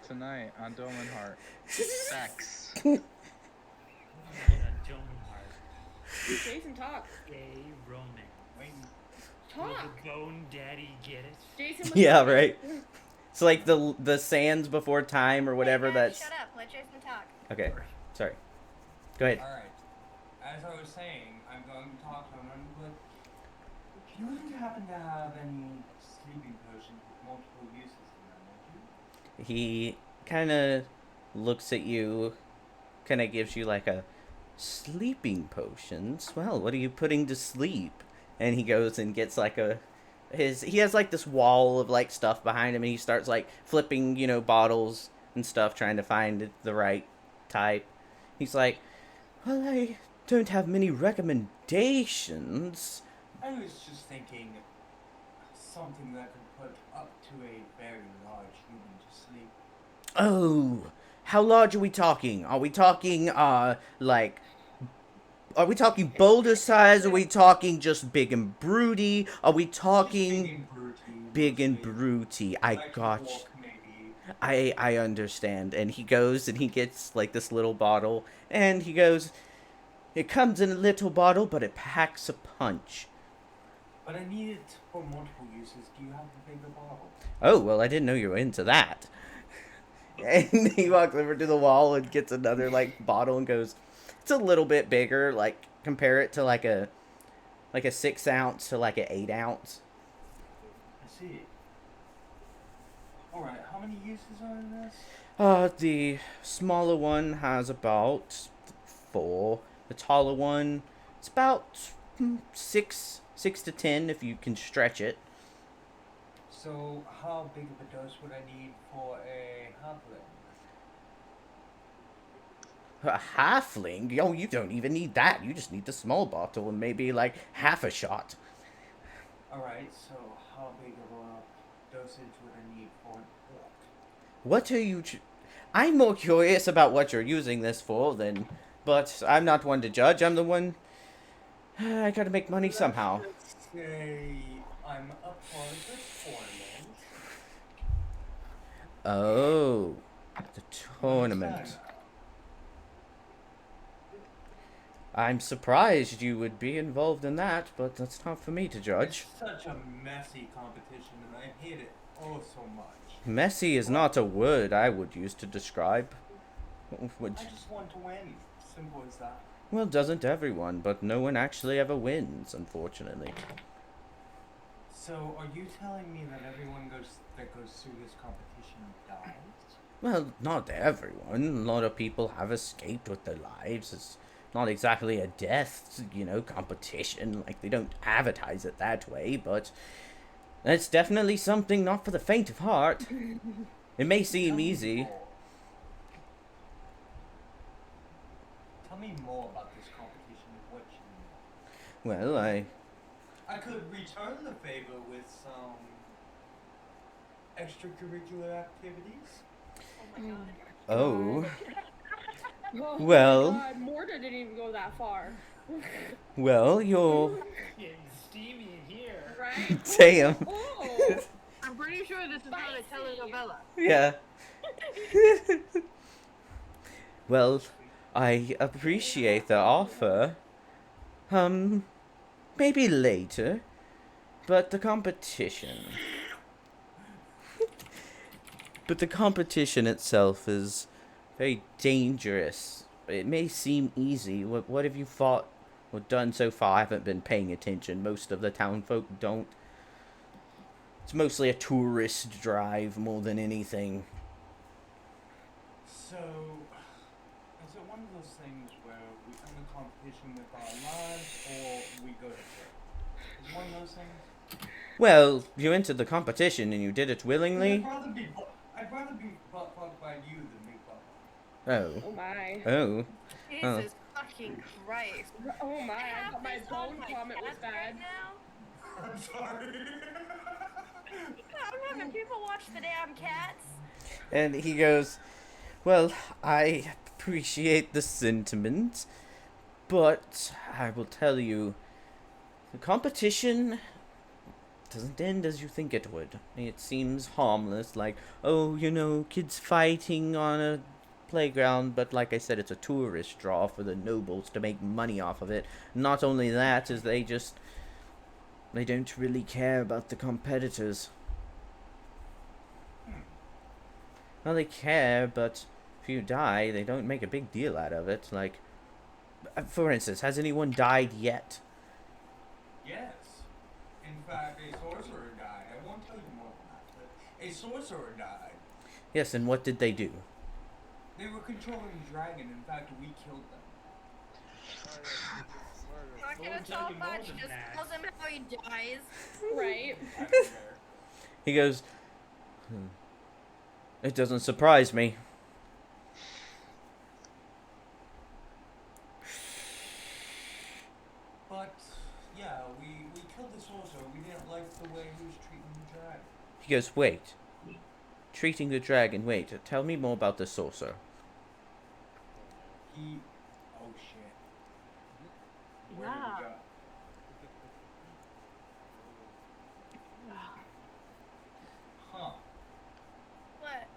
Tonight on Domanhart, sex. Domanhart. Jason, talk. Gay Roman. Will Talk. the Bone Daddy get it? Jason, what's Yeah, up? right. It's like the sands before time or whatever. Hey, guys, That's shut up. Let Jason talk. okay. Sorry. Go ahead. alright. As I was saying, I'm going to talk to him, and I'm like, you wouldn't happen to have any sleeping potions with multiple uses in them, would you? He kind of looks at you, kind of gives you like a sleeping potions. Well, what are you putting to sleep? And he goes and gets like he has like this wall of like stuff behind him, and he starts like flipping, bottles and stuff, trying to find the right type. He's like, well, I don't have many recommendations. I was just thinking something that could put up to a very large human to sleep. Oh, how large are we talking? Are we talking, are we talking boulder size? Are we talking just big and broody? Are we talking big and broody? I Like got walk, maybe. I understand. And he goes and he gets like this little bottle, and he goes, it comes in a little bottle, but it packs a punch. But I need it for multiple uses. Do you have a bigger bottle? Oh, well, I didn't know you were into that. And he walks over to the wall and gets another like bottle and goes, it's a little bit bigger, like compare it to like a 6 ounce to like an 8 ounce. I see. Alright, how many uses are in this? The smaller one has about 4. The taller one, it's about 6 to 10 if you can stretch it. So, how big of a dose would I need for a halfling? A halfling? Oh, you don't even need that. You just need the small bottle and maybe like half a shot. Alright, so how big of a dosage would I need for an orc? What are you... I'm more curious about what you're using this for than... But I'm not one to judge. I'm the one... I gotta make money somehow. Let's say I'm a part of the tournament. Oh. The tournament. Understand? I'm surprised you would be involved in that, but that's not for me to judge. It's such a messy competition, and I hate it oh so much. Messy is not a word I would use to describe. Would... I just want to win. Simple as that. Well, doesn't everyone, but no one actually ever wins, unfortunately. So, are you telling me that everyone that goes through this competition dies? Well, not everyone. A lot of people have escaped with their lives. It's not exactly a death, competition. Like, they don't advertise it that way, but it's definitely something not for the faint of heart. It may seem easy. Tell me more about this competition and what you know. Well, I could return the favor with some extracurricular activities. Oh my god. Oh. Oh Well. my god, Morta didn't even go that far. Well, you're... Getting steamy in here. Right? Damn. Oh. I'm pretty sure this is not a telenovela. Yeah. Well, I appreciate the offer. Maybe later. But the competition... But the competition itself is very dangerous. It may seem easy. What have you fought or done so far? I haven't been paying attention. Most of the town folk don't. It's mostly a tourist drive more than anything. So, is it one of those things where we end the competition with our lives, or we go to jail? Is it one of those things? Well, you entered the competition and you did it willingly. I'd rather be butt fucked by you than be butt fucked. Oh. Oh my. Oh. Jesus fucking Christ. Oh my, I have thought my this on bone my comment was chest right bad. now. I'm sorry. I'm having people watch the damn cats. And he goes, well, I appreciate the sentiment, but I will tell you, the competition doesn't end as you think it would. It seems harmless, like, oh, kids fighting on a playground, but like I said, it's a tourist draw for the nobles to make money off of it. Not only that, is they don't really care about the competitors. Well, they care, but if you die, they don't make a big deal out of it. Like, for instance, has anyone died yet? Yes. In fact, a sorcerer died. I won't tell you more about that, but a sorcerer died. Yes, and what did they do? They were controlling the dragon. In fact, we killed them. Not gonna Lord, talk something much, more than just that. tells him how he dies. Right? I don't care. He goes, it doesn't surprise me. But, yeah, we killed the sorcerer. We didn't like the way he was treating the dragon. He goes, wait. Treating the dragon, wait, tell me more about the sorcerer. Oh shit. Where Yeah. did we go? Huh. What?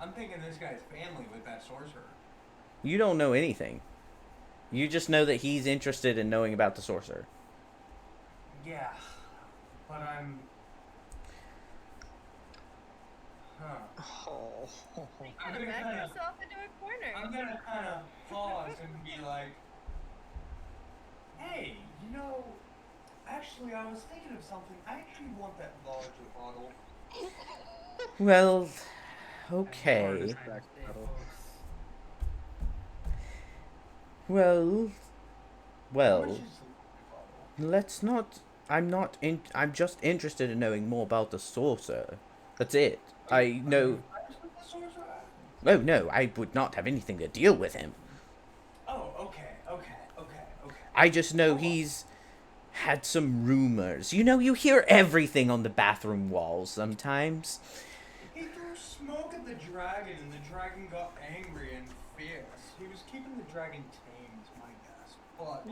I'm thinking this guy's family with that sorcerer. You don't know anything. You just know that he's interested in knowing about the sorcerer. Yeah. But I'm... Huh. Oh. I'm You gonna back kinda... yourself into a corner. I'm gonna kind of pause and be like, hey, actually, I was thinking of something. I actually want that larger bottle. Well, Hard okay. as back pedal. Well, How much well, is the bottle? let's not... I'm just interested in knowing more about the sorcerer. That's it. I know... Friends with the sorcerer? Oh, no, I would not have anything to deal with him. Oh, okay. I just know he's had some rumors. You know, you hear everything on the bathroom walls sometimes. He threw smoke at the dragon, and the dragon got angry and fierce. He was keeping the dragon tame, is my guess. But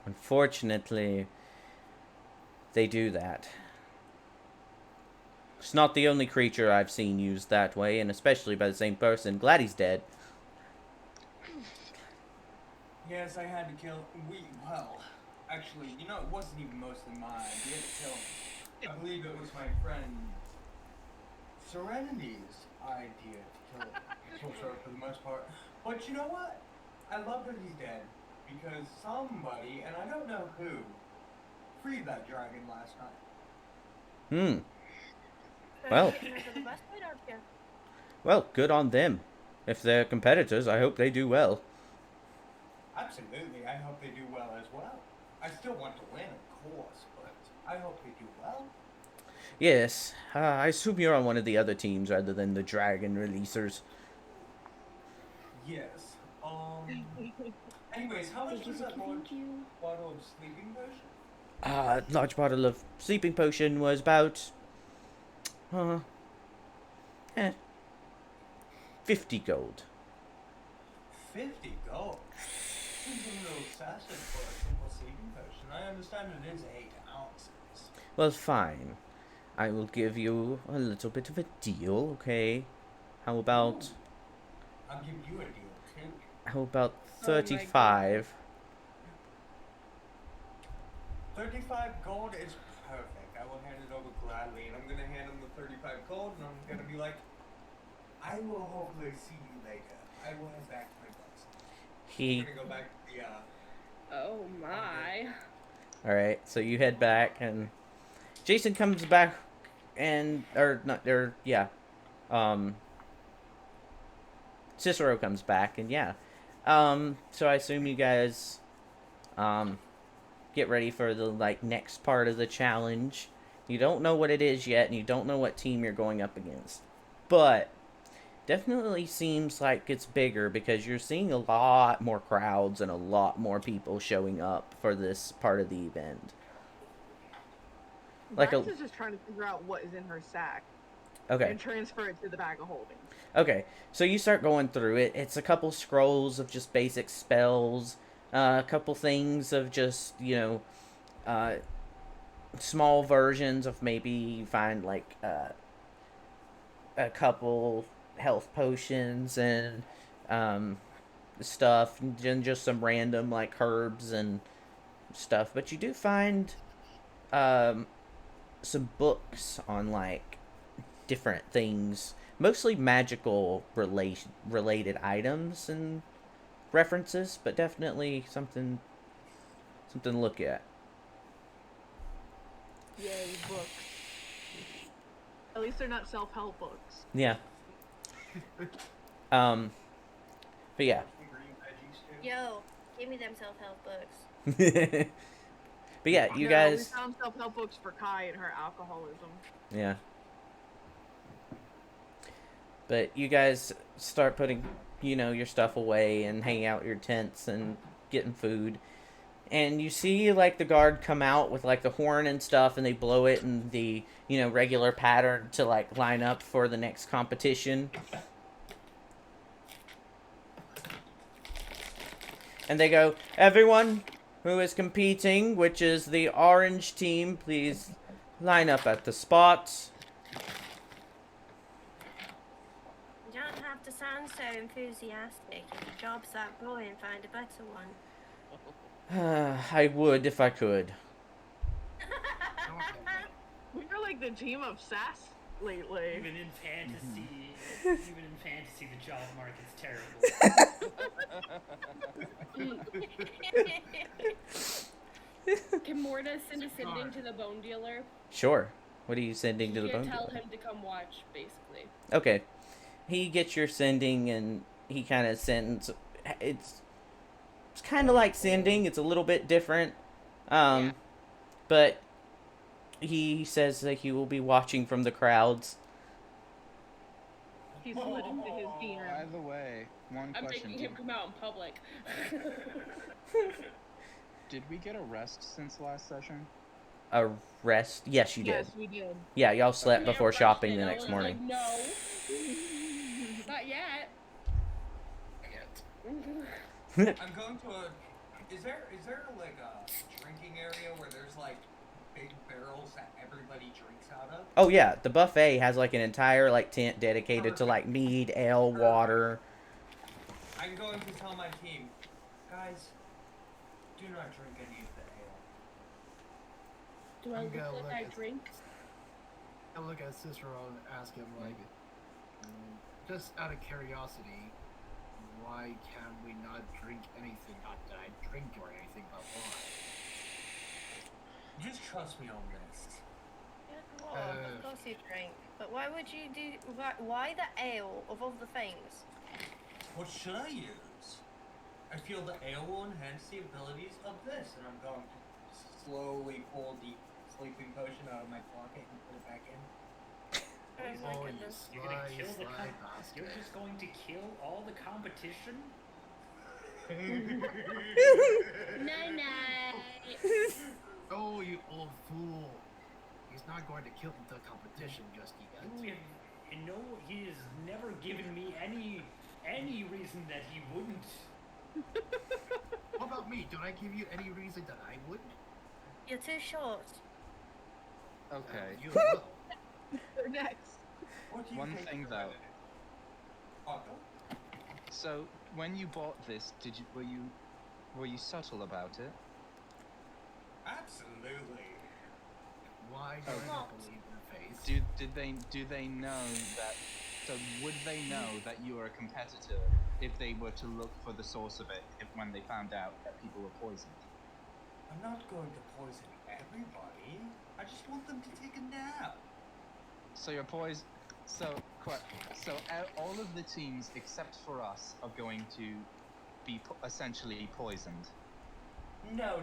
Unfortunately, they do that. It's not the only creature I've seen used that way, and especially by the same person. Glad he's dead. yes, I had to kill. Well, actually, you know, it wasn't even mostly my idea to kill him. I believe it was my friend Serenity's idea to kill him, for the most part. But you know what? I love that he's dead because somebody, and I don't know who, freed that dragon last night. Well. The best way, don't you? Well, good on them. If they're competitors, I hope they do well. Absolutely, I hope they do well as well. I still want to win, of course, but I hope they do well. Yes, I assume you're on one of the other teams rather than the dragon releasers. Yes. Anyways, how much does that bottle of sleeping potion? Large bottle of sleeping potion was about 50 gold. 50 gold? Seems a little excessive for a simple sleeping potion. I understand it is 8 ounces. Well, fine. I will give you a little bit of a deal, okay? How about... Ooh. I'll give you a deal, too. How about Oh 35? 35 gold is perfect. I will hand it over gladly, and I'm going to hand him the 35 gold, and I'm going to be like, I will hopefully see you later. I will head back to my place. I'm going to go back to the, Oh my. Alright, so you head back, and Jason comes back, and, Cicero comes back, and yeah. So I assume you guys, get ready for the, next part of the challenge. You don't know what it is yet, and you don't know what team you're going up against. But, definitely seems like it's bigger, because you're seeing a lot more crowds and a lot more people showing up for this part of the event. Max is just trying to figure out what is in her sack. Okay. And transfer it to the bag of holding. Okay, so you start going through it. It's a couple scrolls of just basic spells, a couple things of just, small versions of maybe you find, a couple health potions and, stuff, and just some random, herbs and stuff. But you do find, some books on, different things, mostly magical related items and references, but definitely something to look at. Yay, books. At least they're not self-help books. Yeah. But yeah. green veggies, too. Yo, give me them self-help books. But yeah, you No, guys. we found self-help books for Kai and her alcoholism. Yeah. But you guys start putting, your stuff away and hanging out your tents and getting food. And you see, the guard come out with, the horn and stuff, and they blow it in the, regular pattern to, line up for the next competition. And they go, everyone who is competing, which is the orange team, please line up at the spots. You don't have to sound so enthusiastic. If your job's that boring, find a better one. I would if I could. We are like the team of sass lately. Even in fantasy, the job market's terrible. Can Morta send a sending to the bone dealer? Sure. What are you sending to the You bone tell dealer? him to come watch, basically. Okay. He gets your sending, and he kind of sends... It's kind of like sending. It's a little bit different. Yeah. But he says that he will be watching from the crowds. He's alluding to his By DM. the way, one I'm question: making him come out in public. did we get a rest since last session? A rest? Yes, you did. Yes, we did. Yeah, y'all slept Yeah, before shopping the Russian, next I was morning. Like, no, not yet. I'm going to a. Is there like a drinking area where there's like big barrels that everybody drinks out of? Oh yeah, the buffet has like an entire like tent dedicated to like mead, ale, water. I'm going to tell my team, guys, do not drink any of the ale. Do I I'm look gonna like look I at- drink? I look at Cicero and ask him, like, just out of curiosity, why can we not drink anything? Not that I drink or anything, but why? Just trust me on this. Well, of course you drink. But why would you do... Why the ale of all the things? What should I use? I feel the ale will enhance the abilities of this, and I'm going to slowly pull the sleeping potion out of my pocket and put it back in. Oh my Oh, you goodness. You're gonna sly, kill the sly You're bastard. just going to kill all the competition? Night. Oh, you old fool. He's not going to kill the competition just yet. You know, he has never given me any reason that he wouldn't. What about me? Did I give you any reason that I would? You're too short. Okay. You will. They're next. What do you One think thing of though. it? Otto? So when you bought this, were you subtle about it? Absolutely. Why do I Not. not believe in face? Do they know that? So would they know that you are a competitor if they were to look for the source of it when they found out that people were poisoned? I'm not going to poison everybody. I just want them to take a nap. So you're poisoned. So all of the teams except for us are going to be essentially poisoned, No.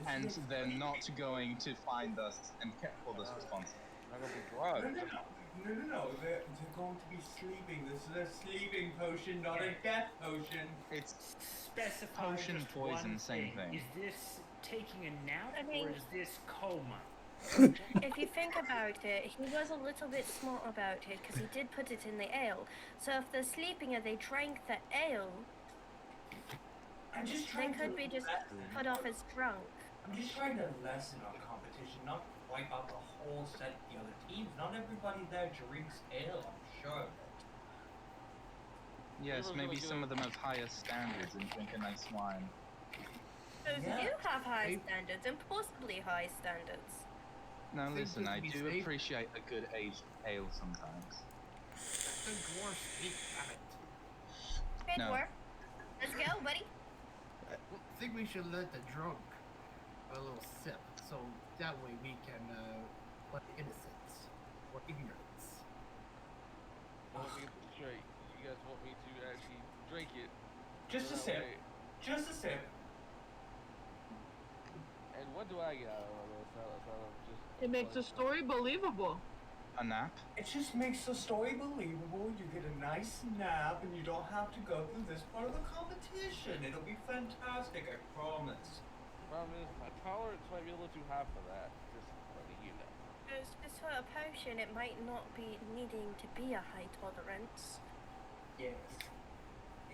and This is they're crazy. not going to find us and hold us responsible. Not gonna be No. drugged. They're going to be sleeping. This is a sleeping potion, not a death potion. It's Specify Potion, just poison, one same thing. thing. Is this taking a nap I mean- or is this coma? If you think about it, he was a little bit smart about it because he did put it in the ale. So if they're sleeping and they drank the ale, I'm just they trying could to be just lessen- put off as drunk. I'm just trying to lessen our competition, not wipe out the whole set of the other teams. Not everybody there drinks ale, I'm sure of it. yes, Everyone's maybe really some good. of them have higher standards and drink a nice wine. Those Yeah. do have high Hey. standards, impossibly high standards. Now Think listen, just I to be do safe. appreciate a good aged ale sometimes. The dwarf speak at it. Good No. work. Let's go, buddy. I think we should let the drunk a little sip, so that way we can let innocence or ignorance. Let me get this straight. You guys want me to actually drink it? Just a That sip. way- Just a sip. And what do I get out of this? Outside of just It makes the story believable. A nap? It just makes the story believable. You get a nice nap, and you don't have to go through this part of the competition. It'll be fantastic, I promise. Problem is, my tolerance might be a little too high for that. Just letting you know. Because for a potion, it might not be needing to be a high tolerance. Yes.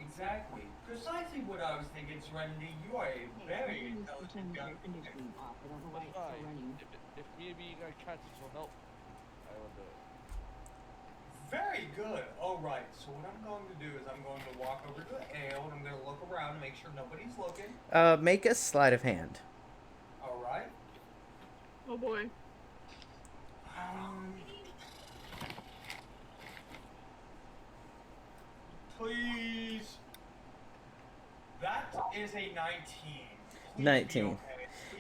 Exactly. Precisely what I was thinking, Serenity. You are a very intelligent young man. That's fine. If maybe you guys catch this will help, I will do it. Very good. All right. So what I'm going to do is I'm going to walk over to the ale, and I'm going to look around and make sure nobody's looking. Make a sleight of hand. All right. Oh boy. Please. That is a 19. Please 19. Be okay.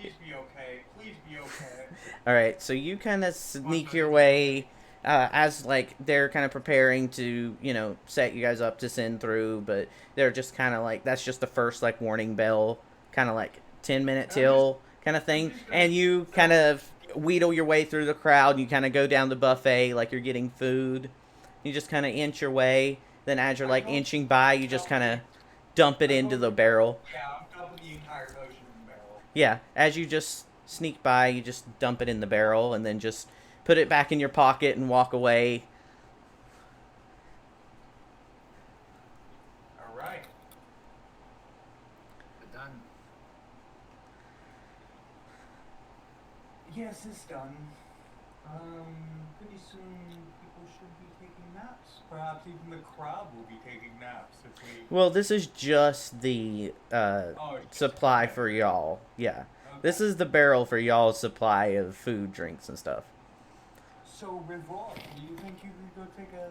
Please be okay. Please be okay. All right, so you kind of sneak your way as like they're kind of preparing to, you know, set you guys up to send through, but they're just kind of like that's just the first like warning bell, kind of like 10-minute till kind of thing, and you kind of wheedle your way through the crowd. And you kind of go down the buffet like you're getting food, You just kind of inch your way. Then as you're like I don't- inching by, you just kind of dump it into the barrel. Yeah, I'm dumping the entire potion in the barrel. Yeah, as you just sneak by, you just dump it in the barrel and then just put it back in your pocket and walk away. Alright. We're done. Yes, it's done. Pretty soon people should be taking naps. Perhaps even the crowd will be taking naps if we... Well, this is just the Oh, it's just supply okay. for y'all. Yeah. Okay. This is the barrel for y'all's supply of food, drinks, and stuff. So, Rivor, do you think you could go take a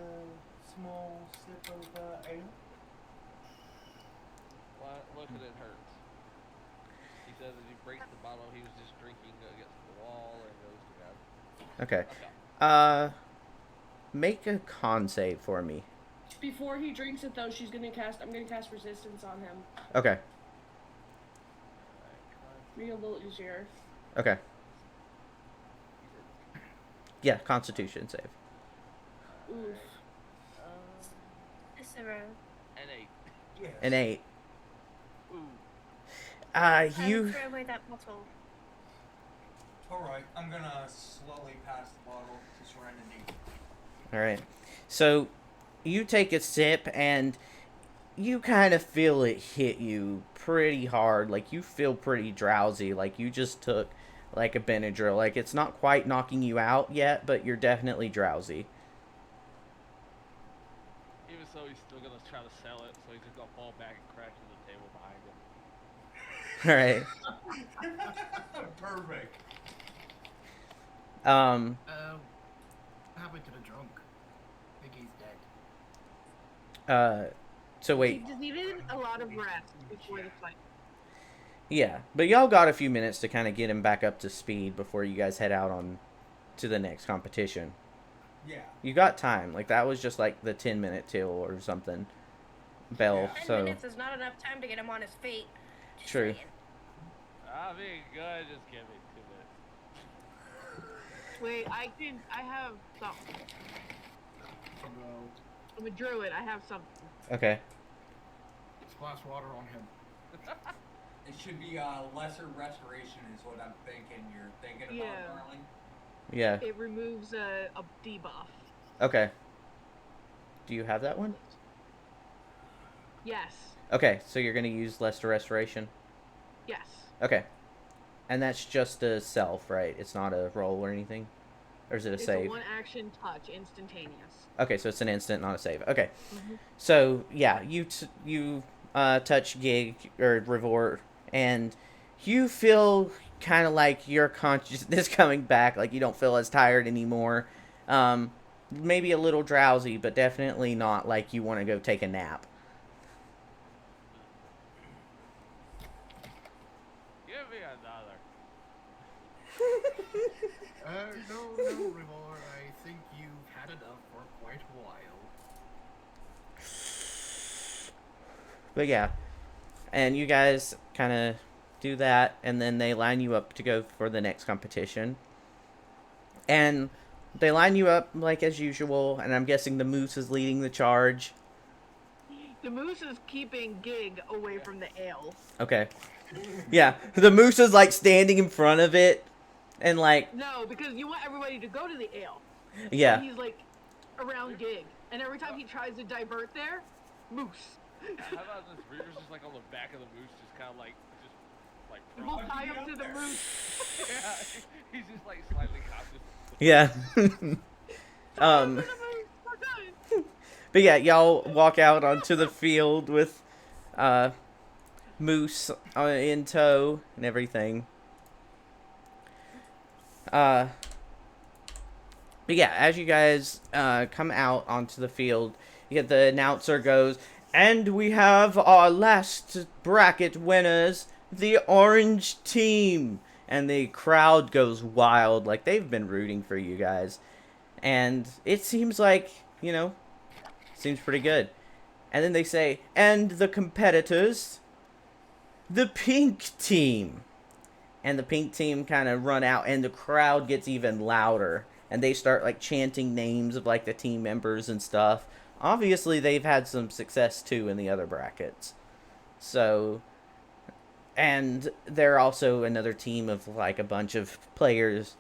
small sip of ale? Look at it hurts. He says as he breaks the bottle, he was just drinking against the wall and goes to bed. Okay. Okay. Make a con save for me. Before he drinks it, though, I'm gonna cast resistance on him. Okay. Make it a little easier. Okay. Yeah, Constitution save. Oof. Cicero. An 8. Yes. An 8. Ooh. You... Throw away that bottle. Alright, I'm gonna slowly pass the bottle to Serenity. Alright. So, you take a sip, and you kind of feel it hit you pretty hard. Like, you feel pretty drowsy. Like, you just took, like, a Benadryl. Like, it's not quite knocking you out yet, but you're definitely drowsy. Even so, he's still gonna try to sell it, so he's just gonna fall back and crash into the table behind him. Alright. Perfect. What happened to the drunk? I think he's dead. So wait. He just needed a lot of rest before the fight. Yeah, but y'all got a few minutes to kind of get him back up to speed before you guys head out on to the next competition. Yeah. You got time. Like, that was just like the 10-minute till or something. Bell, Yeah. 10 so... minutes is not enough time to get him on his feet. Just True. saying. I mean, good, just give me 2 minutes. Wait, I have something. No. I'm a druid, I have something. Okay. Splash water on him. It should be lesser restoration is what I'm thinking you're thinking about, Yeah. darling. Yeah. It removes a debuff. Okay. Do you have that one? Yes. Okay, so you're going to use Lesser Restoration? Yes. Okay. And that's just a self, right? It's not a roll or anything? Or is it a It's save? a one action touch, instantaneous. Okay, so it's an instant, not a save. Okay. Mhm. So, yeah, you touch Gig, or Revor, and you feel kind of like your consciousness coming back, like you don't feel as tired anymore. Maybe a little drowsy, but definitely not like you want to go take a nap. Give me another. No, Rivor. I think you've had enough for quite a while. But yeah, and you guys kind of do that, and then they line you up to go for the next competition. And they line you up like as usual, and I'm guessing the moose is leading the charge. The moose is keeping Gig away from the ale. Okay. Yeah, the moose is like standing in front of it, and like, No, because you want everybody to go to the ale. yeah. He's like around Gig, and every time he tries to divert there, moose. How about this? Reaver's just like on the back of the moose, just kind of like, We'll prone. tie him to the moose. Yeah, he's just like slightly conscious. Yeah. To the moose. We're good. But yeah, y'all walk out onto the field with Moose in tow and everything. But yeah, as you guys come out onto the field, you get the announcer goes, and we have our last bracket winners, the orange team. And the crowd goes wild, like they've been rooting for you guys. And it seems like, you know, seems pretty good. And then they say, and the competitors, the pink team. And the pink team kind of run out, and the crowd gets even louder and they start like chanting names of like the team members and stuff. Obviously, they've had some success too in the other brackets. So, and they're also another team of like a bunch of players.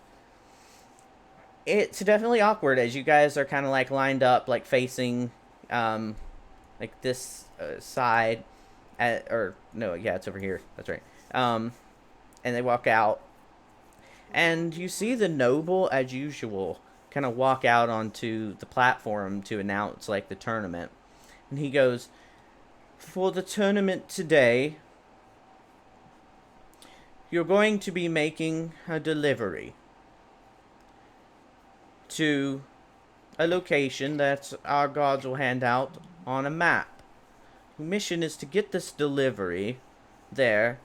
It's definitely awkward as you guys are kind of like lined up, like facing, like this side, or no, yeah, it's over here. That's right. And they walk out, and you see the noble, as usual, kind of walk out onto the platform to announce like the tournament, and he goes, "For the tournament today, you're going to be making a delivery to a location that our gods will hand out on a map. Your mission is to get this delivery there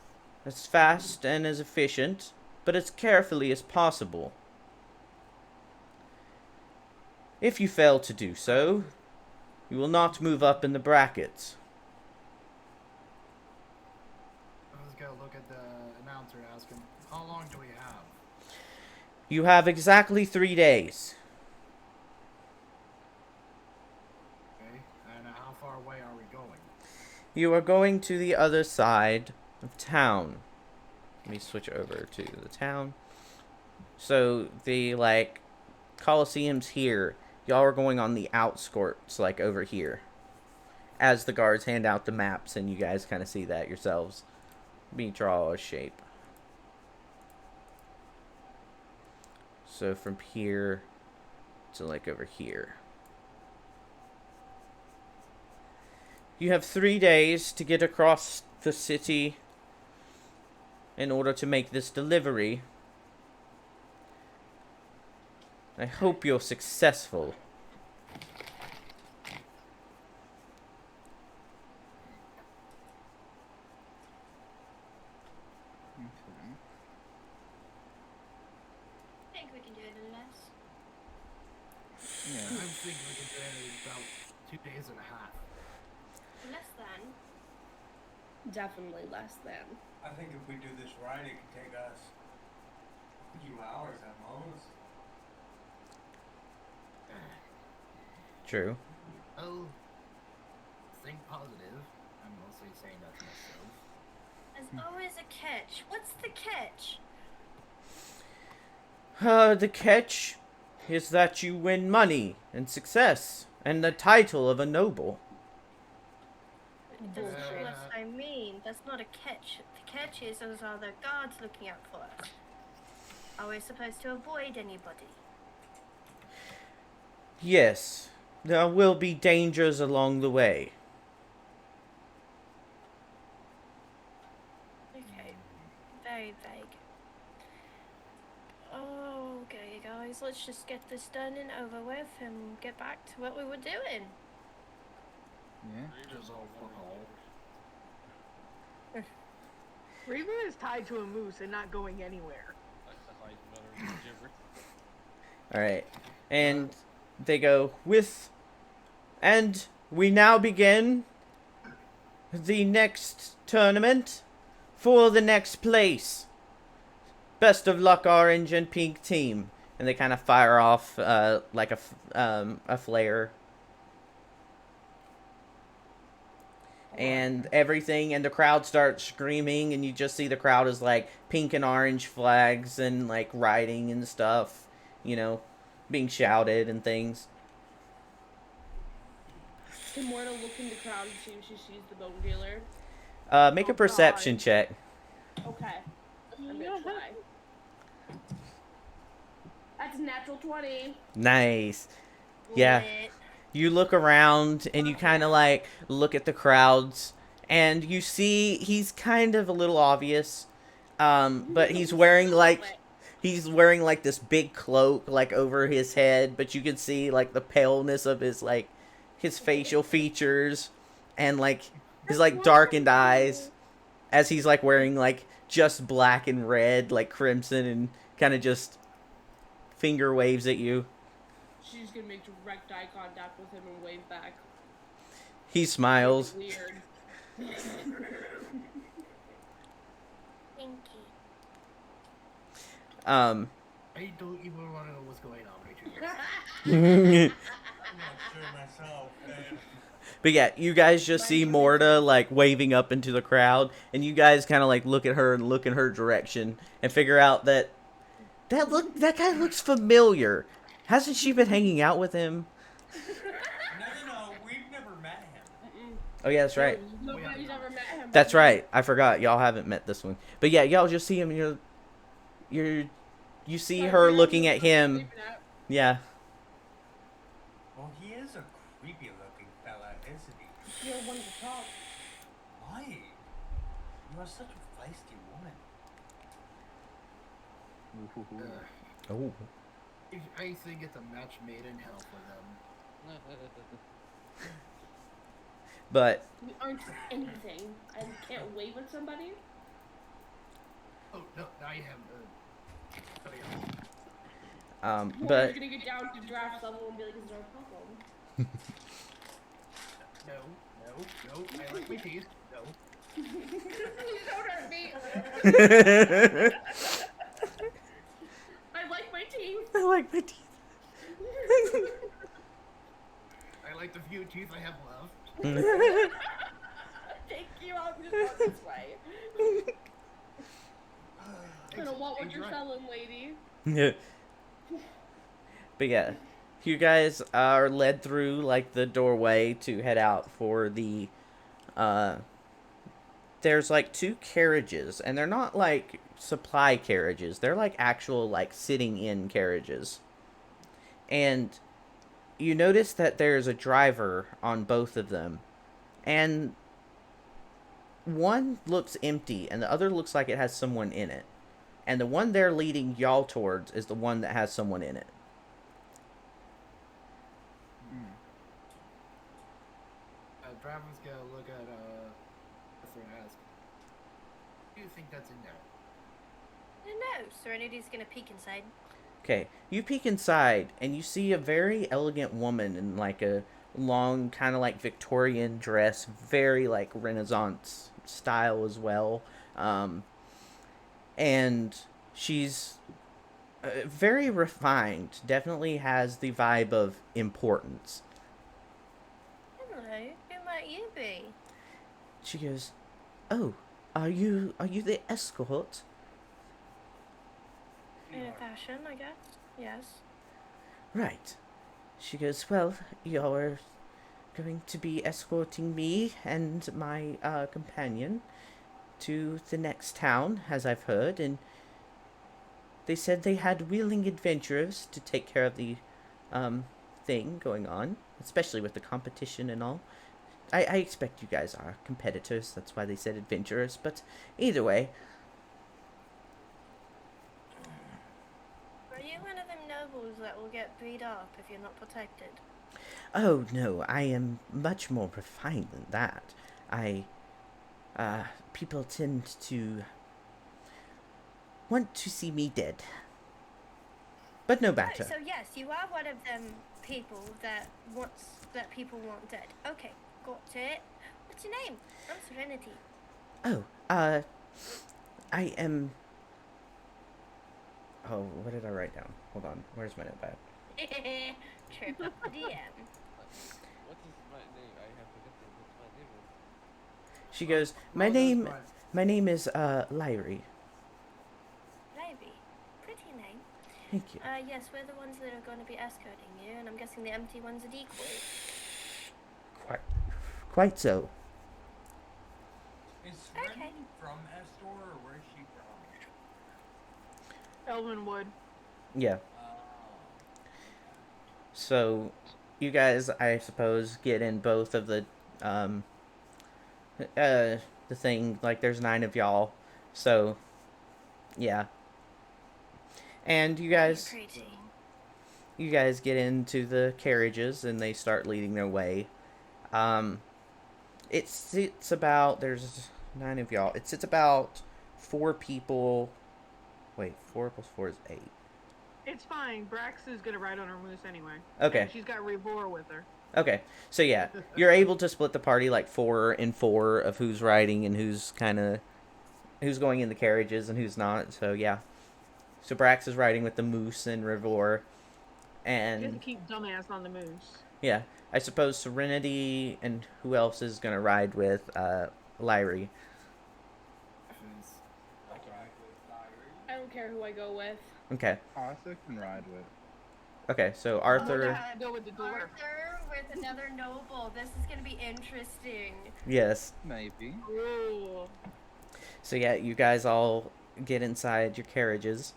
as fast and as efficient, but as carefully as possible. If you fail to do so, you will not move up in the brackets." Let's go look at the announcer, ask him, how long do we have? You have exactly 3 days. Okay, and how far away are we going? You are going to the other side of town. Let me switch over to the town. So the like Coliseum's here. Y'all are going on the outskirts, like over here. As the guards hand out the maps, and you guys kind of see that yourselves. Let me draw a shape. So from here to like over here. You have 3 days to get across the city in order to make this delivery. I hope you're successful. Okay. I think we can do it in less. Yeah. I think we can do it in about 2 days and a half. Less than. Definitely less than. I think if we do this right, it could take us a few hours at most. True. Oh, think positive. I'm mostly saying that to myself. There's always a catch. What's the catch? The catch is that you win money and success and the title of a noble. That's not Bullshit. what I mean. That's not a catch. The catch is those are the guards looking out for us. Are we supposed to avoid anybody? Yes, there will be dangers along the way. Okay. Very vague. Okay, guys, let's just get this done and over with and get back to what we were doing. Yeah. Just all for all. Reaver is tied to a moose and not going anywhere. That's like better gibberish. Alright. And they go, and we now begin the next tournament for the next place. Best of luck, orange and pink team. And they kind of fire off like a flare. And everything, and the crowd starts screaming, and you just see the crowd is like pink and orange flags and like riding and stuff, you know, being shouted and things. Can Morta look in the crowd and see if she sees the bone dealer? Make Oh, a perception God. check. Okay. I'm gonna try. That's a natural 20. Nice. Yeah. Lit. You look around and you kind of like look at the crowds, and you see he's kind of a little obvious, but he's wearing like this big cloak like over his head, but you can see like the paleness of his like his facial features and like his like darkened eyes as he's like wearing like just black and red, like crimson, and kind of just finger waves at you. She's gonna make direct eye contact with him and wave back. He smiles. Weird. Pinky. I don't even want to know what's going on right I'm not sure myself, man. But yeah, you guys just see Morta like waving up into the crowd, and you guys kind of like look at her and look in her direction and figure out that that guy looks familiar. Hasn't she been hanging out with him? No, we've never met him. Oh yeah, that's right. Nobody's ever met him. That's right. I forgot. Y'all haven't met this one. But yeah, y'all just see him. And you see her looking at him. Yeah. Well, he is a creepy looking fella, isn't he? You're one to talk. Why? You are such a feisty woman. Oh. I think it's a match made in hell for them. But You aren't anything. I can't wave at somebody. Oh no, I have somebody else. but You're gonna get down to draft level and be like, is there a problem? No, I like my teeth. No. Don't hurt me. I like my teeth. I like my teeth. I like the few teeth I have left. Thank you. I'll just go this way. I don't want what you're selling, lady. Yeah. But yeah, you guys are led through like the doorway to head out for the there's like 2 carriages, and they're not like supply carriages. They're like actual like sitting in carriages. And you notice that there's a driver on both of them. And one looks empty and the other looks like it has someone in it. And the one they're leading y'all towards is the one that has someone in it. Draven's gonna look at Arthur and ask, "What do you think that's in there?" No, Serenity's gonna peek inside. Okay, you peek inside and you see a very elegant woman in like a long kind of like Victorian dress, very like Renaissance style as well. And she's very refined, definitely has the vibe of importance. Hello, who might you be? She goes, "Oh, are you the escort?" In a fashion, I guess. Yes. Right. She goes, "Well, you're going to be escorting me and my companion to the next town, as I've heard, and they said they had willing adventurers to take care of the thing going on, especially with the competition and all. I expect you guys are competitors, that's why they said adventurers, but either way." Are you one of them nobles that will get beat up if you're not protected? "Oh, no, I am much more refined than that. People tend to want to see me dead. But no matter." Oh, so yes, you are one of them people that people want dead. Okay, got it. What's your name? I'm Serenity. "Oh, I am..." Oh, what did I write down? Hold on, where's my notepad? Trip up the DM. What is my name? I have forgotten what my name is. She goes, my name is, Lyrie." Maybe. Pretty name. "Thank you." Yes, we're the ones that are going to be escorting you, and I'm guessing the empty one's a decoy. Quite so." Is Serenity from Estor, or where is she from? Elvenwood. Yeah. So, you guys, I suppose, get in both of the thing, like, there's 9 of y'all, so, yeah. And you guys get into the carriages, and they start leading their way. It sits about, there's 9 of y'all, it sits about 4 people, wait, 4 plus 4 is 8. It's fine. Brax is gonna ride on her moose anyway. Okay. And she's got Revor with her. Okay, so yeah, you're able to split the party like 4 and 4 of who's riding and who's going in the carriages and who's not. So yeah, so Brax is riding with the moose and Rivor, Just to And keep dumbass on the moose. yeah, I suppose Serenity and who else is gonna ride with Lyrie? I'll ride with Diary. I don't care who I go with. Okay. Arthur can ride with. Okay, so Oh, Arthur. yeah. Go with the dwarf. Arthur with another noble. This is gonna be interesting. Yes. Maybe. Ooh. So yeah, you guys all get inside your carriages,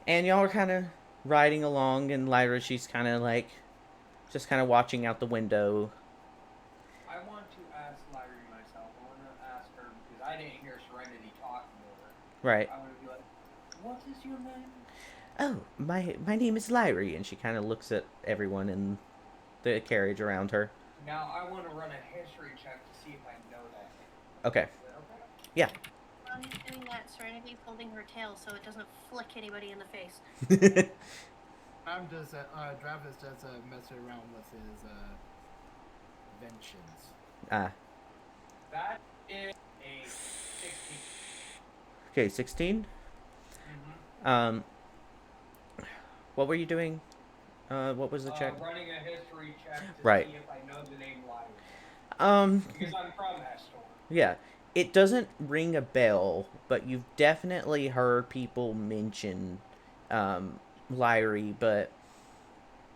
and y'all are kind of riding along. And Lyra, she's kind of like, just kind of watching out the window. I want to ask Lyrie myself. I want to ask her because I didn't hear Serenity talking to her. Right. I want to be like, what is your name? Oh, my name is Lyrie, and she kind of looks at everyone in the carriage around her. Now I want to run a history check to see if I know that name. Okay. Is that okay? Yeah. While he's doing that, Serenity's holding her tail so it doesn't flick anybody in the face. Travis does mess around with his inventions. That is a 16. Okay, 16. Mm-hmm. What were you doing? What was the check? Running a history check to Right. see if I know the name Lyrie. Because I'm from Estor. Yeah. It doesn't ring a bell, but you've definitely heard people mention Lyrie, but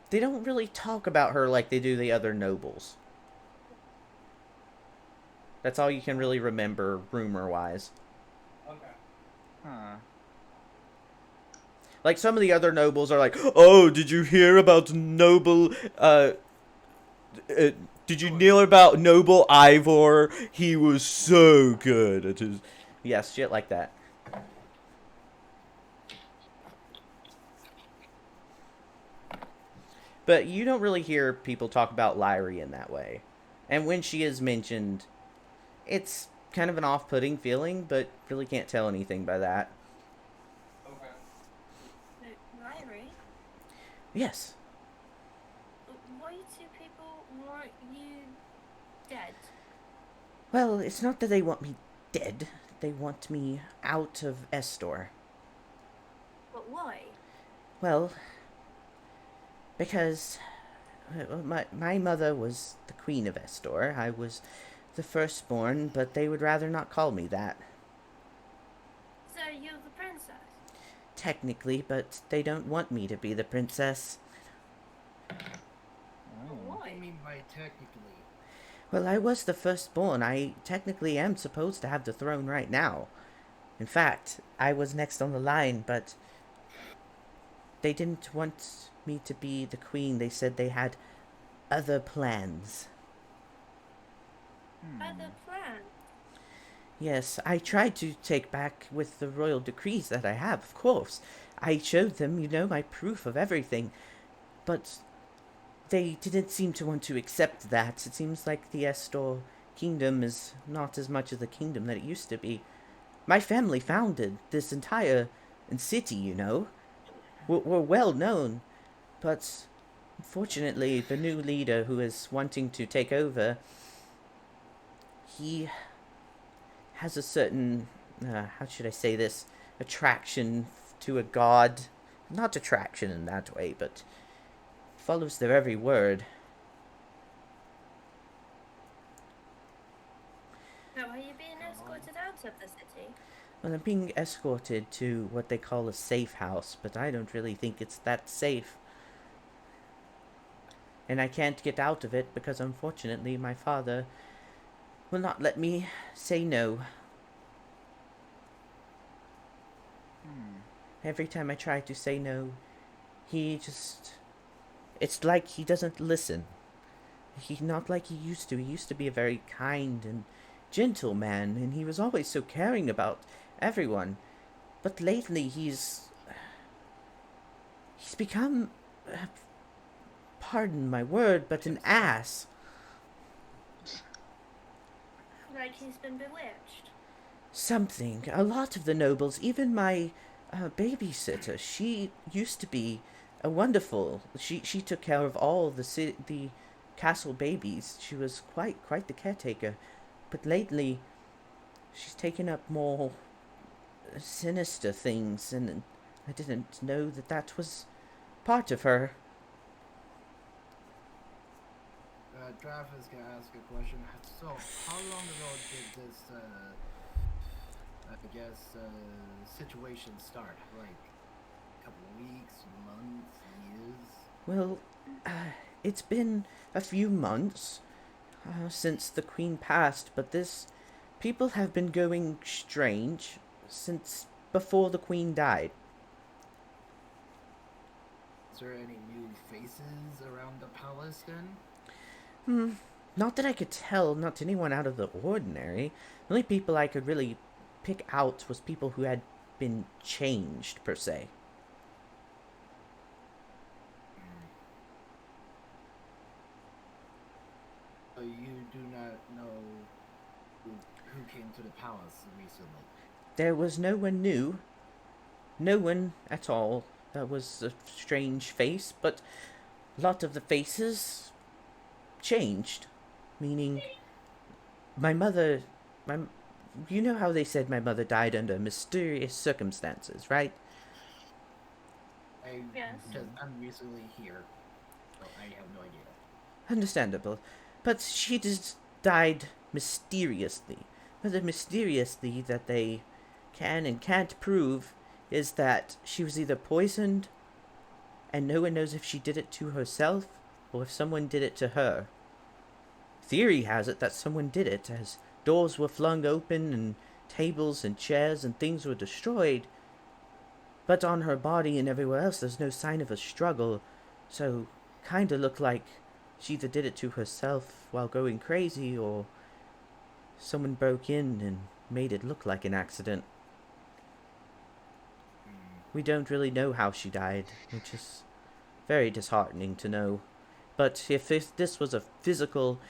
they don't really talk about her like they do the other nobles. That's all you can really remember rumor-wise. Okay. Huh. Like, some of the other nobles are like, oh, did you hear about noble, did you hear about noble Ivor? He was so good at his... Yes, shit like that. But you don't really hear people talk about Lyrie in that way. And when she is mentioned, it's kind of an off-putting feeling, but really can't tell anything by that. Okay. Lyrie, Yes. why do people want you dead? Well, it's not that they want me dead. They want me out of Estor. But why? Well, because my mother was the queen of Estor. I was the firstborn, but they would rather not call me that. So you're the princess? Technically, but they don't want me to be the princess. But Oh. What do why? you mean by technically? Well, I was the firstborn. I technically am supposed to have the throne right now. In fact, I was next on the line, but they didn't want me to be the queen. They said they had other plans. Other plan? Yes, I tried to take back with the royal decrees that I have, of course. I showed them, my proof of everything. But they didn't seem to want to accept that. It seems like the Estor kingdom is not as much of the kingdom that it used to be. My family founded this entire city, We're well known. But unfortunately, the new leader who is wanting to take over, he has a certain, how should I say this, attraction to a god. Not attraction in that way, but follows their every word. So are you being escorted out of the city? Well, I'm being escorted to what they call a safe house, but I don't really think it's that safe. And I can't get out of it because, unfortunately, my father will not let me say no. Every time I try to say no, he just... It's like he doesn't listen. He's not like he used to. He used to be a very kind and gentle man, and he was always so caring about everyone. But lately he's become, pardon my word, but an ass. Like he's been bewitched? Something. A lot of the nobles, even my babysitter, she used to be a wonderful... She took care of all the castle babies. She was quite the caretaker. But lately, she's taken up more sinister things, and I didn't know that was part of her. Draft is gonna ask a question. So, how long ago did this, I guess, situation start? Like, a couple of weeks, months, years? Well, it's been a few months since the Queen passed, but this people have been going strange since before the Queen died. Is there any new faces around the palace then? Not that I could tell, not anyone out of the ordinary. The only people I could really pick out was people who had been changed, per se. So you do not know who came to the palace recently? There was no one new. No one at all. That was a strange face, but a lot of the faces changed. Meaning, my mother. You know how they said my mother died under mysterious circumstances, right? Yes. I'm recently here, so I have no idea. Understandable. But she just died mysteriously. But the mysteriously that they can and can't prove is that she was either poisoned and no one knows if she did it to herself or if someone did it to her. Theory has it that someone did it, as doors were flung open and tables and chairs and things were destroyed. But on her body and everywhere else, there's no sign of a struggle, so kinda looked like she either did it to herself while going crazy or someone broke in and made it look like an accident. We don't really know how she died, which is very disheartening to know. But if this was a physical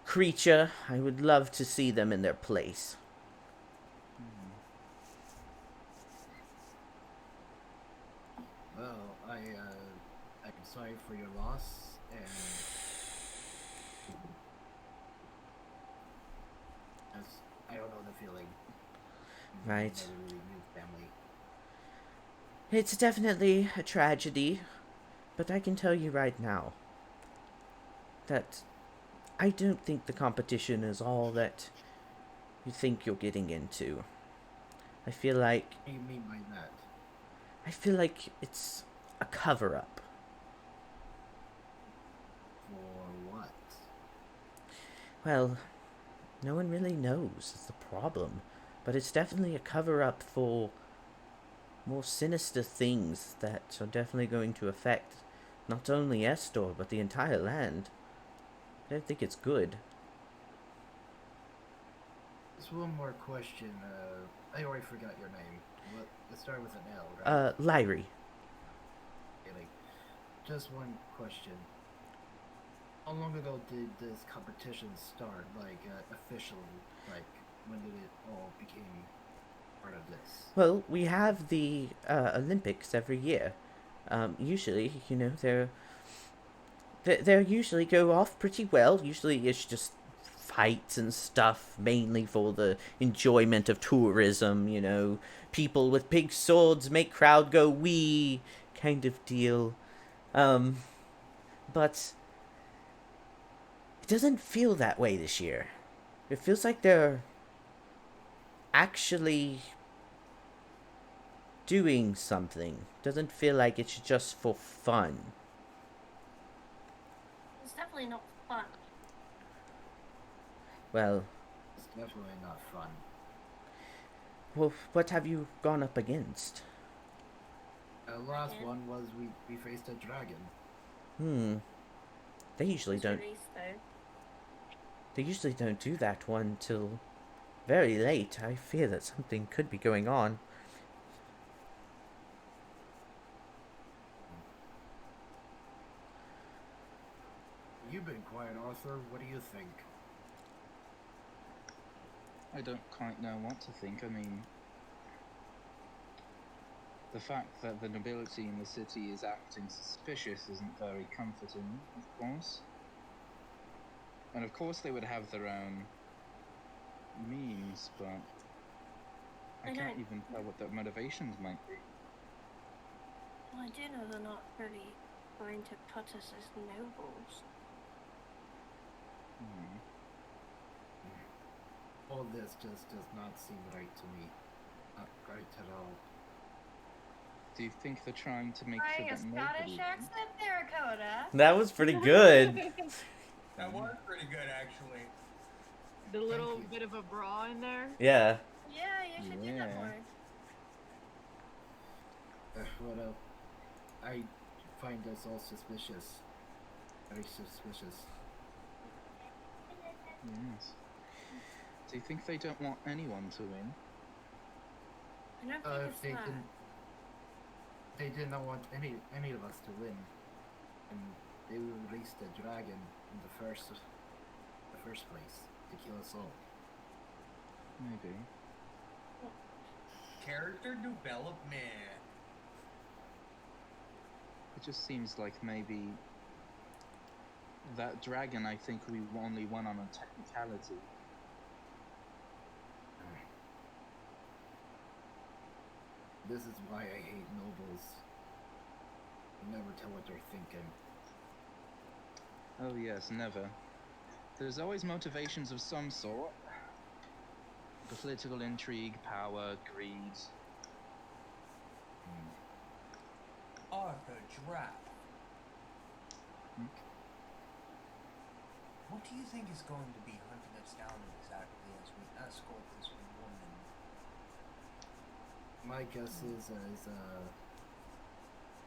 creature, I would love to see them in their place. Well, I'm sorry for your loss, and I don't know the feeling. Right. Never really knew family. It's definitely a tragedy, but I can tell you right now that I don't think the competition is all that you think you're getting into. I feel like What do you mean by that? it's a cover-up. For what? Well, no one really knows is the problem, but it's definitely a cover-up for more sinister things that are definitely going to affect not only Estor, but the entire land. I don't think it's good. Just one more question. I already forgot your name. It started with an L, right? Lyrie. Really. Just one question. How long ago did this competition start? Like, officially? Like, when did it all become part of this? Well, we have the Olympics every year. Usually, you know, they usually go off pretty well. Usually it's just fights and stuff, mainly for the enjoyment of tourism, you know. People with big swords make crowd go wee kind of deal. But it doesn't feel that way this year. It feels like they're actually doing something. Doesn't feel like it's just for fun. It's definitely not fun. Well, It's definitely not fun. well, what have you gone up against? Last Yeah. one was we faced a dragon. They usually It's don't. released, though. They usually don't do that one till very late. I fear that something could be going on. You've been quiet, Arthur. What do you think? I don't quite know what to think. I mean, the fact that the nobility in the city is acting suspicious isn't very comforting, of course. And of course they would have their own means, but I can't Okay. even tell what their motivations might be. Well, I do know they're not really going to put us as nobles. Hmm. All this just does not seem right to me. Not right at all. Do you think they're trying to make Trying sure a that Scottish nobody... accent there, Coda. That was pretty good. That was pretty good, actually. The little you. bit of a bra in there. Yeah. Yeah, you should do that Yeah. more. Well, I find this all suspicious. Very suspicious. Yes. Do you think they don't want anyone to win? I don't think If it's they that. they did not want any of us to win, and they released the dragon in the first place to kill us all. Maybe. Character development. It just seems like maybe that dragon, I think we only won on a technicality. This is why I hate nobles. You never tell what they're thinking. Oh yes, never. There's always motivations of some sort. Political intrigue, power, greed. Arthur Draft. Hmm? What do you think is going to be hunting us down exactly as we escort this woman? My guess is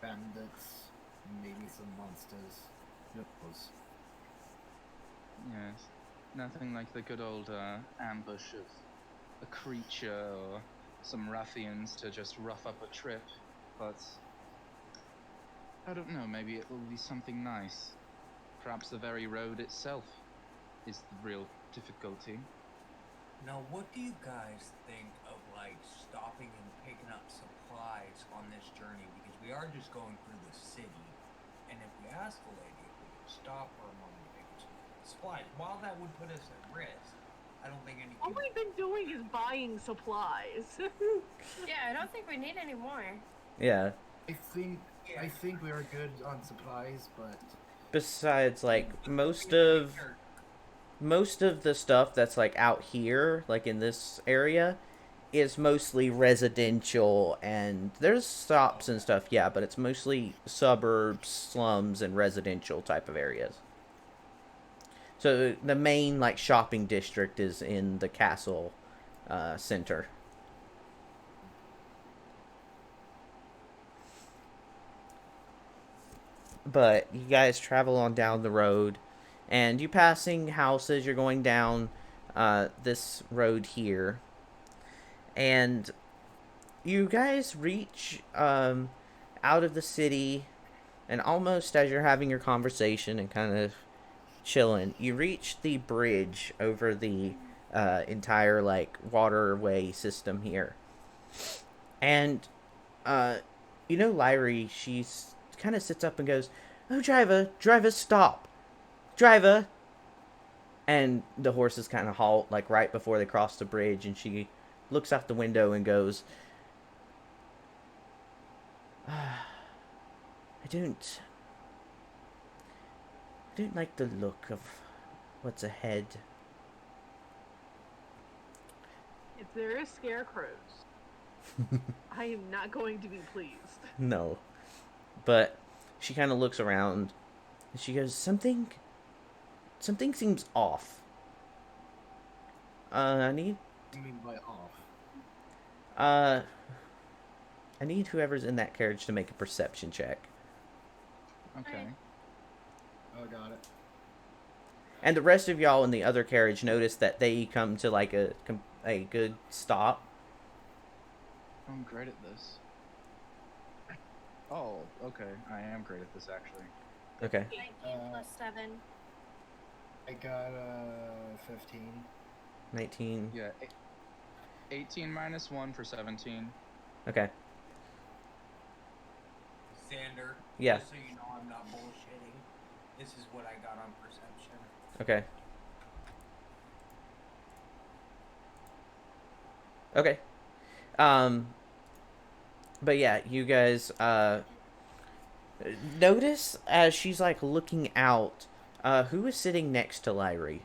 bandits, maybe some monsters. Who knows? Yes. Nothing like the good old ambush of a creature or some ruffians to just rough up a trip, but I don't know, maybe it will be something nice. Perhaps the very road itself is the real difficulty. Now, what do you guys think of, like, stopping and picking up supplies on this journey? Because we are just going through the city, and if we ask the lady if we could stop for a moment to pick up some supplies, while that would put us at risk, I don't think any All we've been doing is buying supplies. Yeah, I don't think we need any more. Yeah. I think we are good on supplies, but Besides, like, most of the stuff that's like out here, like in this area, is mostly residential, and there's shops and stuff, yeah, but it's mostly suburbs, slums, and residential type of areas. So the main like shopping district is in the castle center. But you guys travel on down the road, and you passing houses. You're going down this road here, and you guys reach out of the city, and almost as you're having your conversation and kind of chilling, you reach the bridge over the entire like waterway system here, and Lyrie, she's kind of sits up and goes, "Oh, driver, stop, driver!" And the horses kind of halt like right before they cross the bridge, and she looks out the window and goes, I don't like the look of what's ahead. If there is scarecrows, I am not going to be pleased. No. But she kind of looks around and she goes, something seems off. I need what do you mean by off? I need whoever's in that carriage to make a perception check. Okay. Oh, got it. And the rest of y'all in the other carriage notice that they come to like a good stop. I'm great at this. Oh, okay. I am great at this, actually. Okay. 19 plus 7. I got 15. 19. Yeah. 18 minus 1 for 17. Okay. Xander, Yeah. just so you know I'm not bullshitting, this is what I got on perception. Okay. Okay. But yeah, you guys Notice as she's like looking out, who is sitting next to Lyrie?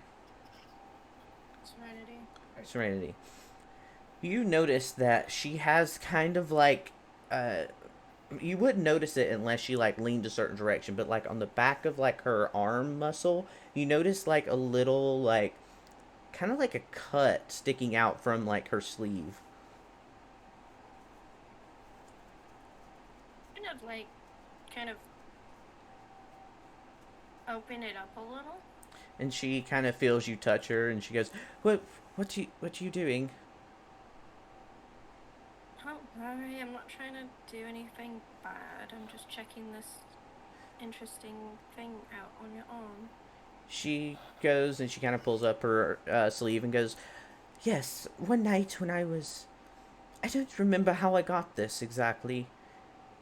Serenity. Serenity. You notice that she has kind of like, you wouldn't notice it unless she like leaned a certain direction, but like on the back of like her arm muscle, you notice like a little like, kind of like a cut sticking out from like her sleeve. Kind of open it up a little. And she kind of feels you touch her, and she goes, what you doing?" Don't worry, I'm not trying to do anything bad. I'm just checking this interesting thing out on your arm. She goes and she kind of pulls up her sleeve and goes, "Yes, one night when I don't remember how I got this exactly.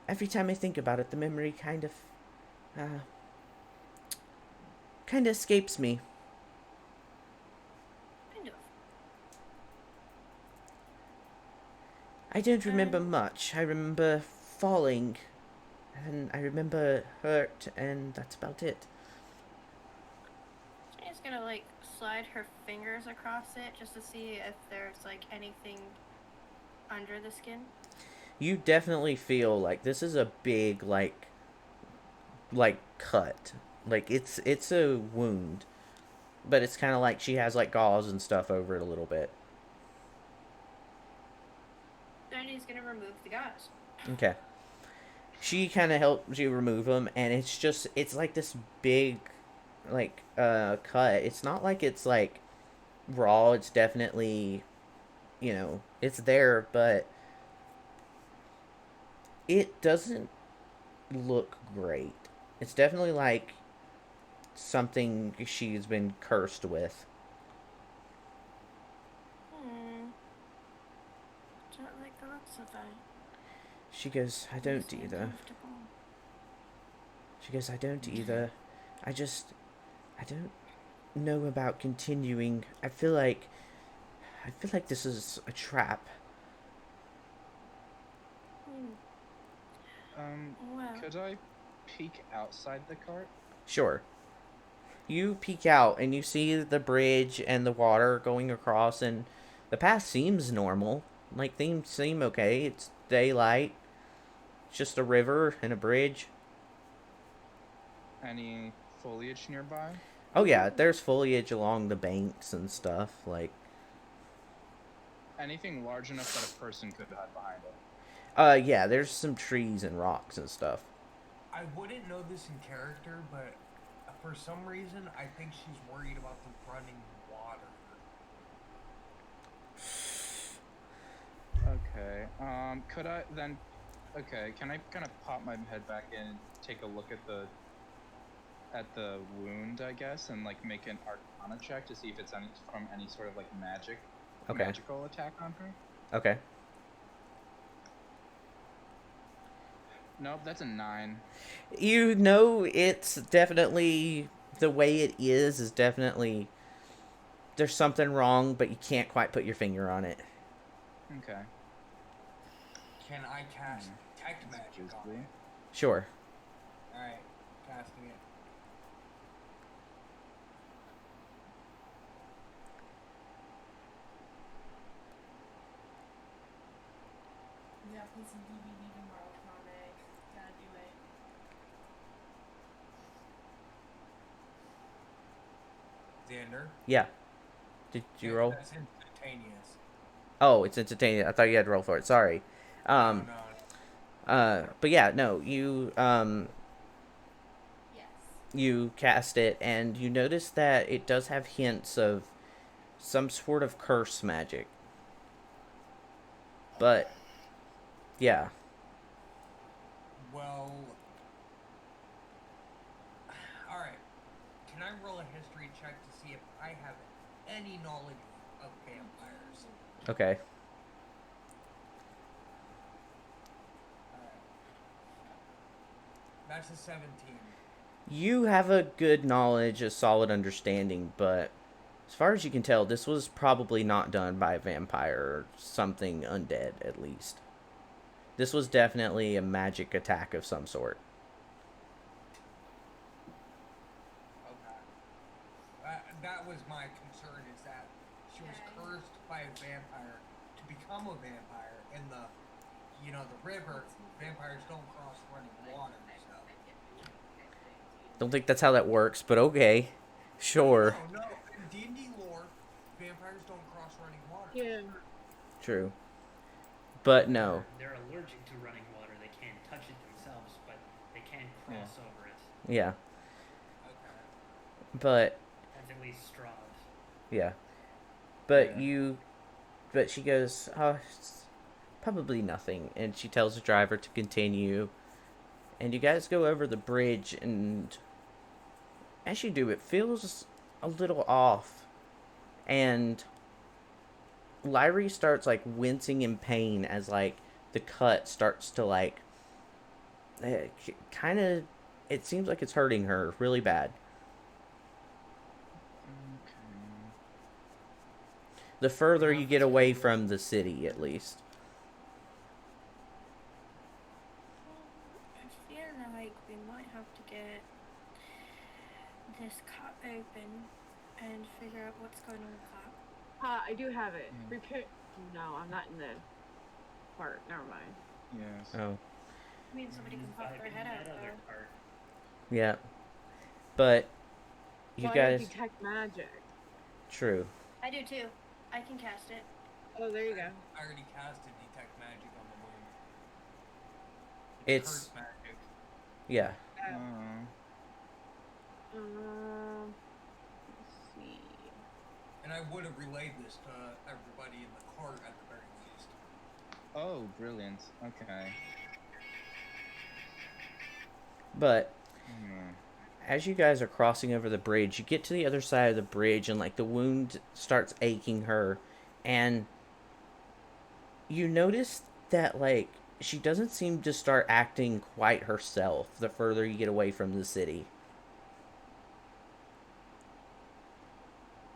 Every time I think about it, the memory uh, kind of escapes me. Kind of. I don't remember much. I remember falling, and I remember hurt, and that's about it." She's gonna like slide her fingers across it just to see if there's like anything under the skin. You definitely feel like this is a big like cut. Like it's a wound, but it's kind of like she has like gauze and stuff over it a little bit. Then he's gonna remove the gauze. Okay. She kind of helps you remove them, and it's like this big like cut. It's not like it's like raw. It's definitely, it's there, but it doesn't look great. It's definitely like something she's been cursed with. Don't like the looks of that. She goes, "I don't either." She goes, "I don't either. I don't know about continuing. I feel like this is a trap." Well. Could I peek outside the cart? Sure. You peek out and you see the bridge and the water going across, and the path seems normal. Like, things seem okay. It's daylight. It's just a river and a bridge. Any foliage nearby? Oh yeah, there's foliage along the banks and stuff. Like, anything large enough that a person could hide behind it? Yeah, there's some trees and rocks and stuff. I wouldn't know this in character, but for some reason, I think she's worried about the running water. Okay. Could I then? Okay. Can I kind of pop my head back in and take a look at the wound, I guess, and like make an Arcana check to see if it's from any sort of like magical attack on her? Okay. Nope, that's a 9. You know, it's definitely, the way it is definitely, there's something wrong, but you can't quite put your finger on it. Okay. Can I cast Detect Magic on it? Sure. Alright, casting it. Yeah, play some DVD tomorrow, Chronic. Gotta do it. Xander? Yeah. Did you roll? That's instantaneous. Oh, it's instantaneous. I thought you had to roll for it. Sorry. No. But yeah, no, Yes. you cast it, and you notice that it does have hints of some sort of curse magic. But, yeah. Well... Alright. Can I roll a history check to see if I have any knowledge of vampires? Okay. That's a 17. You have a good knowledge, a solid understanding, but as far as you can tell, this was probably not done by a vampire or something undead, at least. This was definitely a magic attack of some sort. was my concern, is that she was cursed by a vampire to become a vampire. In the, the river, vampires don't cross running water, so. Don't think that's how that works, but okay. Sure. No. In D&D lore, vampires don't cross running water. Yeah. True. But no. They're allergic to running water. They can't touch it themselves, but they can cross over it. Yeah. Okay. But That's at least straws. yeah. But she goes, oh, it's probably nothing. And she tells the driver to continue. And you guys go over the bridge, and as you do, it feels a little off. And Lyrie starts, like, wincing in pain as, like, the cut starts to, like, kind of, it seems like it's hurting her really bad. The further you get away from the city, at least. I feel like we might have to get this cut open and figure out what's going on with that. I do have it. Repair. No, I'm not in the part. Never mind. Yes. Oh. I mean, somebody can pop their head out there. Yeah. But you Well, I guys... have detect magic. True. I do too. I can cast it. Oh, there you go. I already casted detect magic on the moon. It's... Curse magic. Yeah. Let's see. And I would have relayed this to everybody in the cart at the very least. Oh, brilliant. Okay. But as you guys are crossing over the bridge, you get to the other side of the bridge, and like the wound starts aching her, and you notice that like she doesn't seem to start acting quite herself the further you get away from the city.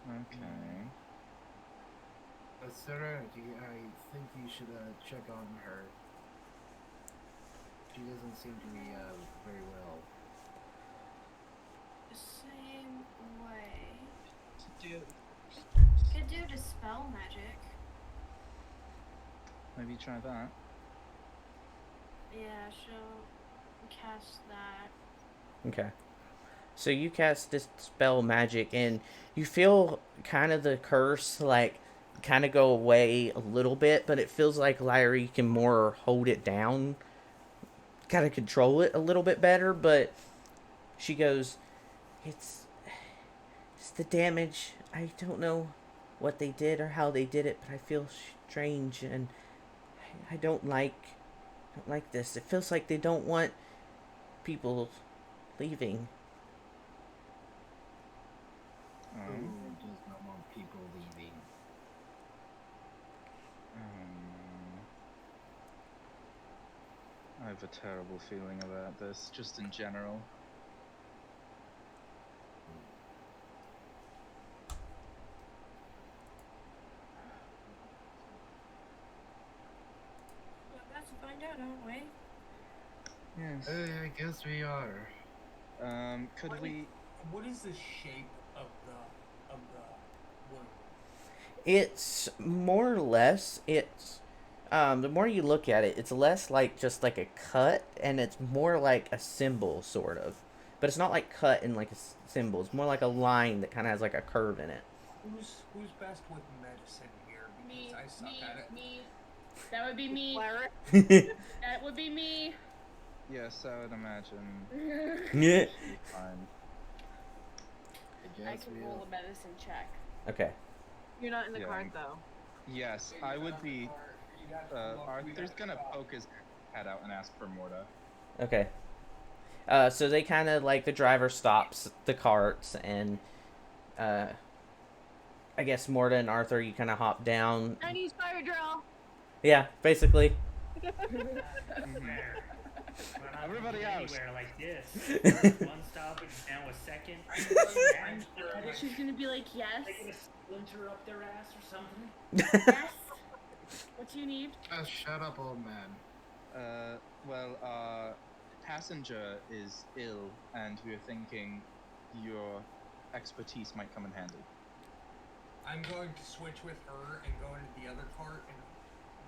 Okay. Sarah, I think you should check on her. She doesn't seem to be very well. Same way. Do. Could do dispel magic. Maybe try that. Yeah, she'll cast that. Okay. So you cast dispel magic, and you feel kind of the curse like kind of go away a little bit, but it feels like Lyrie can more hold it down, kind of control it a little bit better. But she goes, it's the damage. I don't know what they did or how they did it, but I feel strange, and I don't like this. It feels like they don't want people leaving. Who does not want people leaving? I have a terrible feeling about this, just in general. We're about to find out, aren't we? Yes. I guess we are. Could we... What is the shape of the wound? It's more or less, the more you look at it, it's less like just like a cut, and it's more like a symbol, sort of. But it's not like cut in like a symbol. It's more like a line that kind of has like a curve in it. Who's best with medicine here? Because I suck at it. Me. That would be me. Yeah. That would be me. Yes, I would imagine. Fine. I can roll a medicine check. Okay. You're not in the Yeah. cart though. Yes, I would be... Arthur's gonna poke his head out and ask for Morta. Okay. So they kind of like the driver stops the carts, and I guess Morta and Arthur, you kind of hop down. Chinese fire drill. Yeah, basically. Everybody out. Anywhere like this. One stop and now a second. She's gonna be like, yes. They gonna splinter up their ass or something? Yes. What do you need? Just shut up, old man. Well, passenger is ill, and we are thinking your expertise might come in handy. I'm going to switch with her and go into the other cart and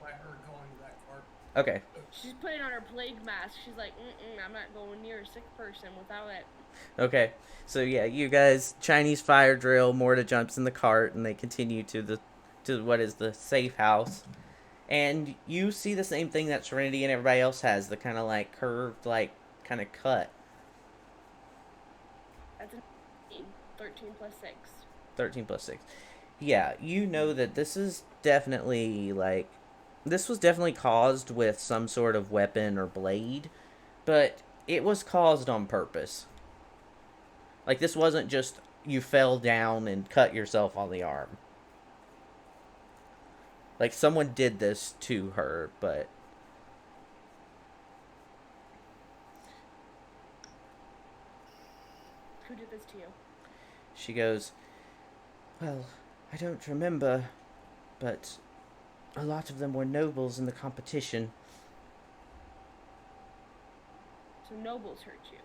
let her go into that cart. Okay. She's putting on her plague mask. She's like, I'm not going near a sick person without it. Okay. So yeah, you guys Chinese fire drill, Morta jumps in the cart and they continue to what is the safe house. And you see the same thing that Serenity and everybody else has, the kind of like curved, like kind of cut. That's an 13 plus 6. 13 plus 6. Yeah, you know that this is definitely like this was definitely caused with some sort of weapon or blade, but it was caused on purpose. Like this wasn't just you fell down and cut yourself on the arm. Like someone did this to her, but Who did this to you? she goes, "Well, I don't remember, but a lot of them were nobles in the competition." So nobles hurt you.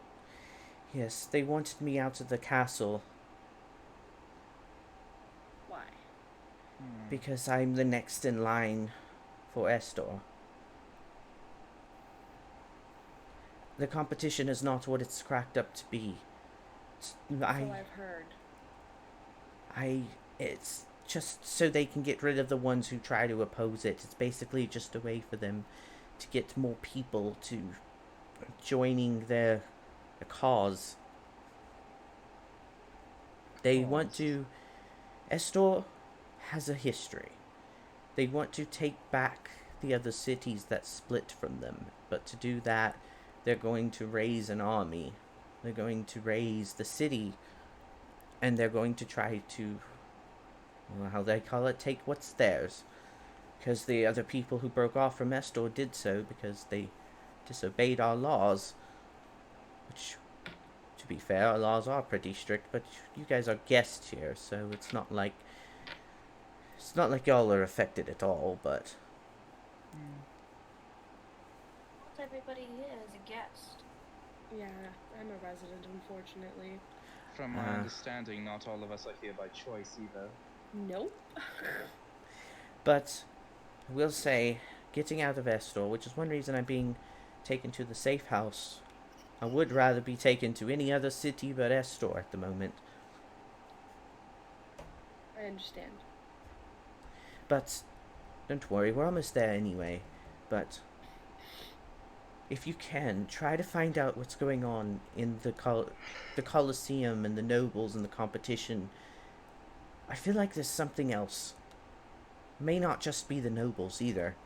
Yes, they wanted me out of the castle Why? because I'm the next in line for Estor. The competition is not what it's cracked up to be. So I've heard. It's just so they can get rid of the ones who try to oppose it. It's basically just a way for them to get more people to joining their cause. They want to... Estor has a history. They want to take back the other cities that split from them. But to do that, they're going to raise an army. They're going to raise the city. And they're going to try to, well, how they call it, take what's theirs. Because the other people who broke off from Estor did so because they disobeyed our laws. Which, to be fair, our laws are pretty strict, but you guys are guests here, so it's not like y'all are affected at all, but... Not everybody here is a guest. Yeah, I'm a resident, unfortunately. From my understanding, not all of us are here by choice either. Nope. But I will say, getting out of Estor, which is one reason I'm being taken to the safe house. I would rather be taken to any other city but Estor at the moment. I understand. But don't worry, we're almost there anyway. But if you can, try to find out what's going on in the Colosseum and the nobles and the competition. I feel like there's something else. May not just be the nobles either.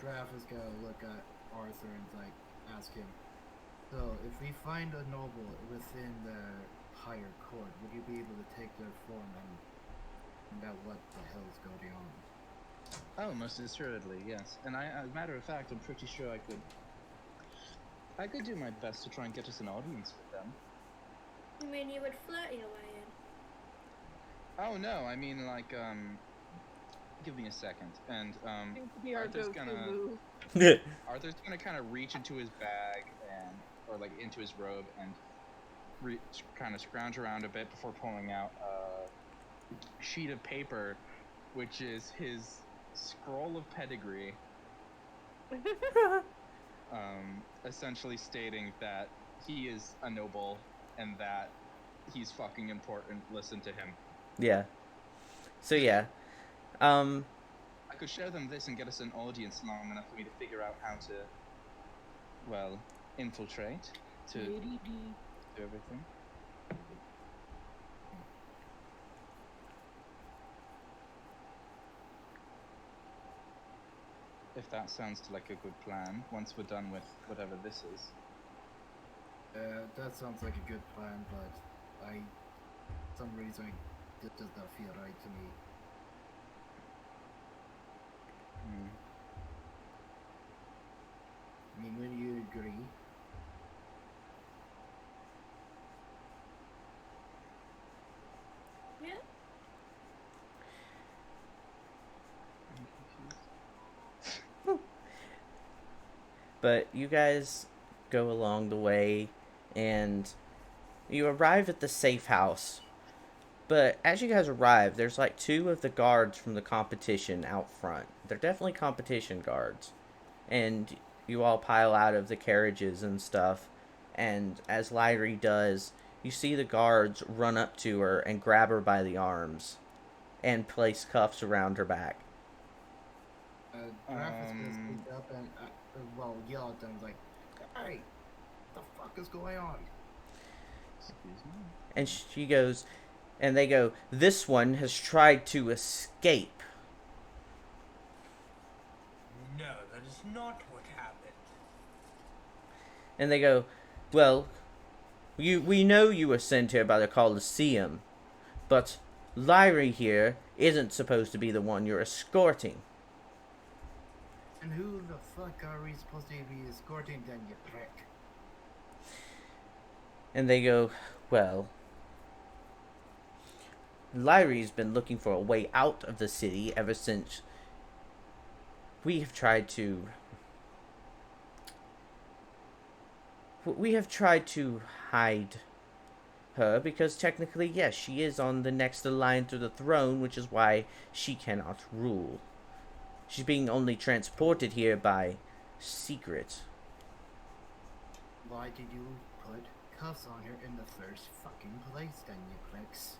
Graf is gonna look at Arthur and like ask him, so if we find a noble within the higher court, would you be able to take their form and find out what the hell is going on? Oh, most assuredly, yes. And as a matter of fact, I'm pretty sure I could do my best to try and get us an audience with them. You mean you would flirt your way in? Oh no, I mean like give me a second. And Seems to be our Arthur's go-to gonna move. Arthur's gonna kind of reach into his bag or like into his robe and kind of scrounge around a bit before pulling out a sheet of paper, which is his scroll of pedigree, essentially stating that he is a noble and that he's fucking important. Listen to him. Yeah. So yeah. I could show them this and get us an audience long enough for me to figure out how to, well, infiltrate to do everything. If that sounds like a good plan, once we're done with whatever this is. That sounds like a good plan, but for some reason, it does not feel right to me. I mean, when you agree. Yeah. But you guys go along the way, and You arrive at the safe house, but as you guys arrive, there's like two of the guards from the competition out front. They're definitely competition guards. And you all pile out of the carriages and stuff. And as Lyrie does, you see the guards run up to her and grab her by the arms and place cuffs around her back. Giraffe is gonna speak up and, yell at them like, "Hey, what the fuck is going on?" Excuse me. And she goes, and they go, "This one has tried to escape." No, that is not what happened. And they go, "Well, we know you were sent here by the Colosseum, but Lyrie here isn't supposed to be the one you're escorting." And who the fuck are we supposed to be escorting then, you prick? And they go, "Well, Lyrie's been looking for a way out of the city ever since we have tried to hide her, because technically, yes, she is on the next in line to the throne, which is why she cannot rule. She's being only transported here by secret." Why did you put cuffs on her in the first fucking place then, you pricks?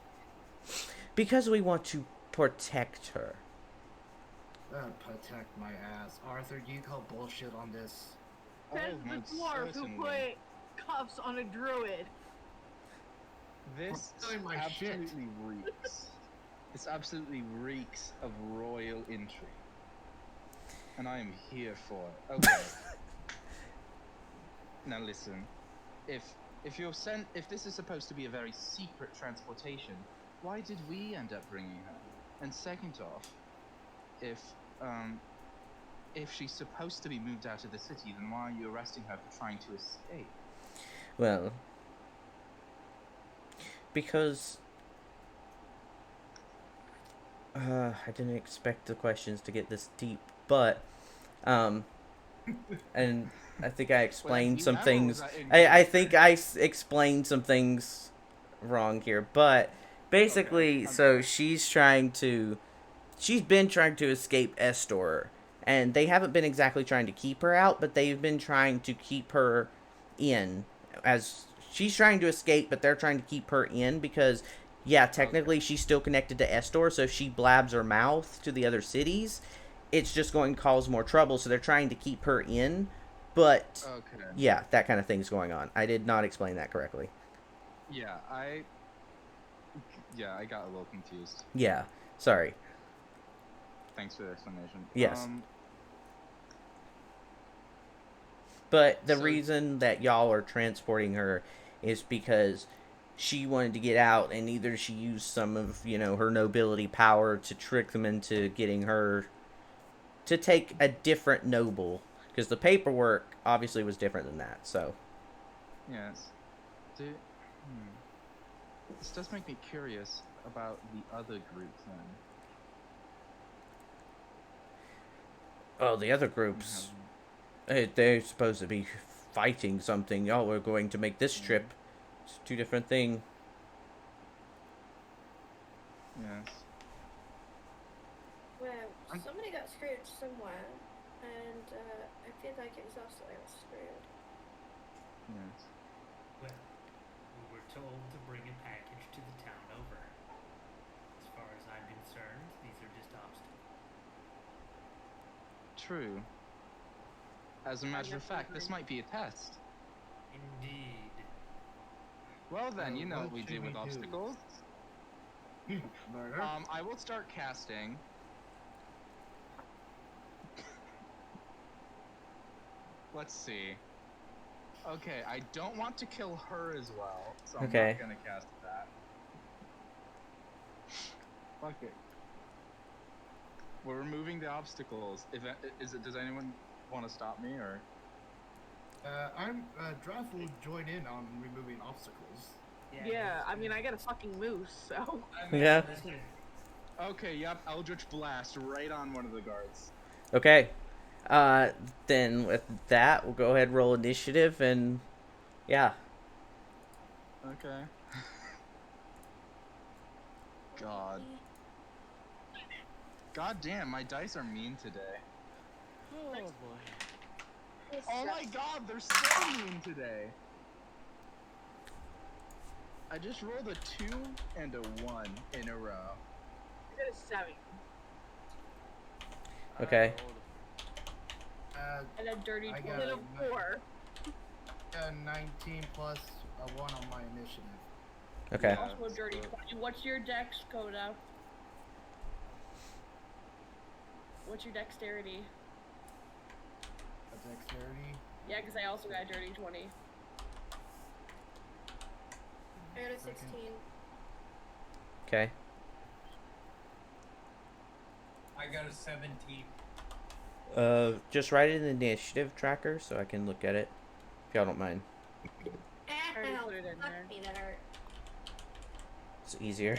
"Because we want to protect her." Protect my ass. Arthur, do you call bullshit on this? Says Oh, the most dwarf who certainly. put cuffs on a druid. This I'm telling my shit. absolutely reeks. This absolutely reeks of royal intrigue. And I am here for it. Okay. Now listen. If this is supposed to be a very secret transportation, why did we end up bringing her? And second off, if she's supposed to be moved out of the city, then why are you arresting her for trying to escape? Well, because I didn't expect the questions to get this deep, but and I think I explained some things. I think explained some things wrong here, but basically, so she's been trying to escape Estor, and they haven't been exactly trying to keep her out, but they've been trying to keep her in. As she's trying to escape, but they're trying to keep her in because, yeah, technically she's still connected to Estor, so if she blabs her mouth to the other cities, it's just going to cause more trouble, so they're trying to keep her in, but, yeah, that kind of thing's going on. I did not explain that correctly. Yeah, I got a little confused. Yeah, sorry. Thanks for the explanation. Yes. But the reason that y'all are transporting her is because she wanted to get out, and either she used some of, her nobility power to trick them into getting her to take a different noble, because the paperwork obviously was different than that, so. Yes. This does make me curious about the other group then. Oh, the other groups, they're supposed to be fighting something. Y'all were going to make this trip. It's two different things. Yes. Well, somebody got screwed somewhere, and I feel like it was us that got screwed. Yes. Well, we were told to bring a package to the town over. As far as I'm concerned, these are just obstacles. True. As a matter of fact, this might be a test. Indeed. Well then, you know what what we should do we with do? obstacles. Murder? I will start casting. Let's see. Okay, I don't want to kill her as well, so I'm Okay. not gonna cast that. Fuck it. We're removing the obstacles. Does anyone want to stop me, or? Draft will join in on removing obstacles. Yeah, I mean, I got a fucking moose, so. Yeah. Okay, yep, Eldritch Blast right on one of the guards. Okay. Then with that, we'll go ahead and roll initiative, and yeah. Okay. God. God damn, my dice are mean today. Oh boy. Oh my god, they're so mean today. I just rolled a 2 and a 1 in a row. I got a 7. Okay. And a dirty I 20. got And a a 4. 19 plus a 1 on my initiative. Okay. Yeah. Also a dirty 20. What's your dex, Coda? What's your dexterity? A dexterity. Yeah, because I also got a dirty 20. I got a 16. Okay. I got a 17. Just write it in the initiative tracker so I can look at it, if y'all don't mind. already Ow, put it in fuck there. me, that hurt. It's easier.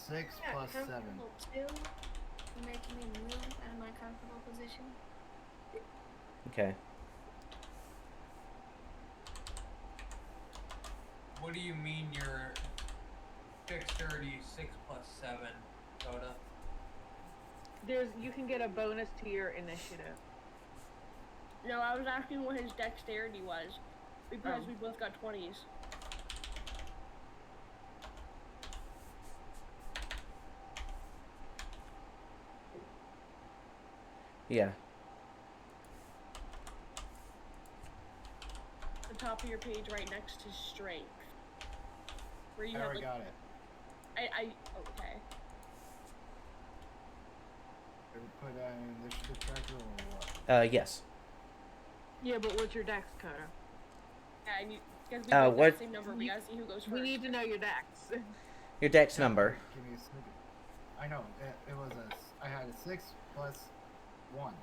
6 Yeah, plus 7. comfortable too. You're making me move out of my comfortable position. Okay. What do you mean your dexterity 6 plus 7, Coda? You can get a bonus to your initiative. No, I was asking what his dexterity was. Because Oh. we both got 20s. Yeah. The top of your page right next to strength. Where you I have already like, got it. okay. Did we put that in initiative tracker or what? Yes. Yeah, but what's your dex, Coda? Yeah, I need, because we both got what- the same number, we gotta see who goes first. We need to know your dex. Your dex number. Give me a second. I know. It was I had a 6 plus 1.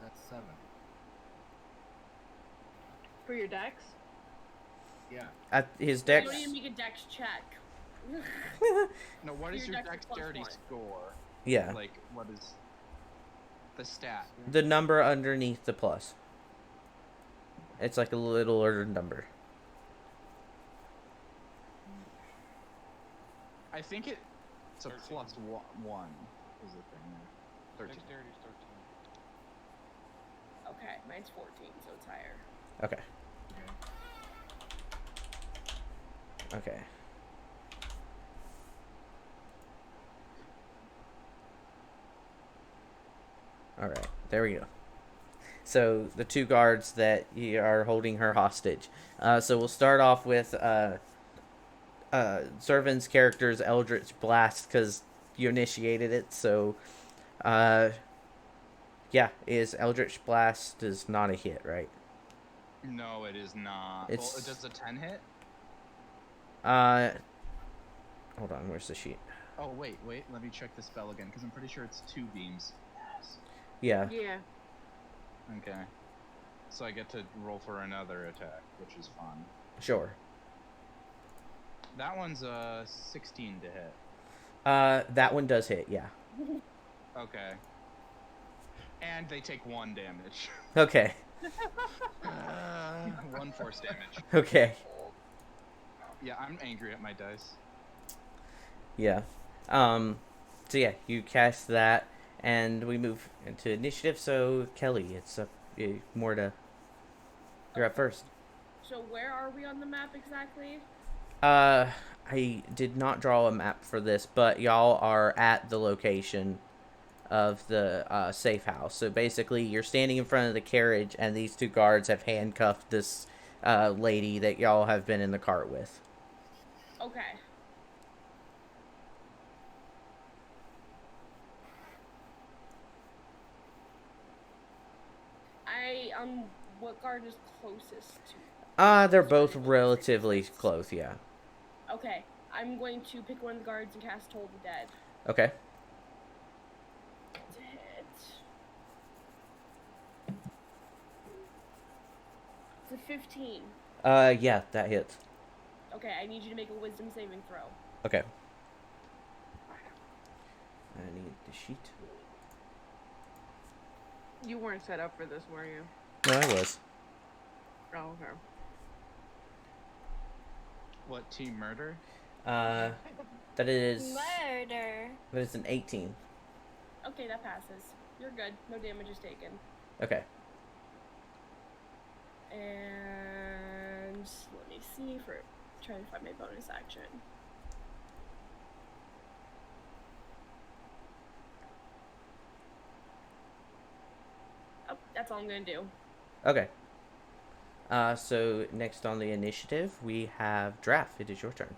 That's 7. For your dex? Yeah. His You dex. don't need to make a dex check. No, what is Your your dex is plus dexterity 1. score? Yeah. Like, what is the stat? The number underneath the plus. It's like a littler number. I think it's a 13. plus 1 is the thing. 13. Dexterity's 13. Okay, mine's 14, so it's higher. Okay. Okay. Okay. Alright, there we go. So, the two guards that are holding her hostage. So, we'll start off with Zervin's character's Eldritch Blast, because you initiated it, so... yeah, Eldritch Blast is not a hit, right? No, it is not. It's- Well, does a 10 hit? Hold on, where's the sheet? Oh, wait, let me check the spell again, because I'm pretty sure it's 2 beams. Yes. Yeah. Yeah. Okay. So I get to roll for another attack, which is fun. Sure. That one's 16 to hit. That one does hit, yeah. Okay. And they take 1 damage. Okay. 1 force damage. Okay. Yeah, I'm angry at my dice. Yeah. So yeah, you cast that, and we move into initiative. So Kelly, it's up more to. You're up first. So where are we on the map exactly? I did not draw a map for this, but y'all are at the location of the safe house. So basically, you're standing in front of the carriage, and these two guards have handcuffed this lady that y'all have been in the cart with. Okay. What guard is closest to? They're both relatively close, yeah. Okay, I'm going to pick one of the guards and cast Toll the Dead. Okay. To hit. It's a 15. Yeah, that hits. Okay, I need you to make a wisdom saving throw. Okay. I need the sheet. You weren't set up for this, were you? No, I was. Oh, okay. What, team murder? That is. Murder. That is an 18. Okay, that passes. You're good. No damage is taken. Okay. And let me see for trying to find my bonus action. Oh, that's all I'm gonna do. Okay. So next on the initiative, we have Draft. It is your turn.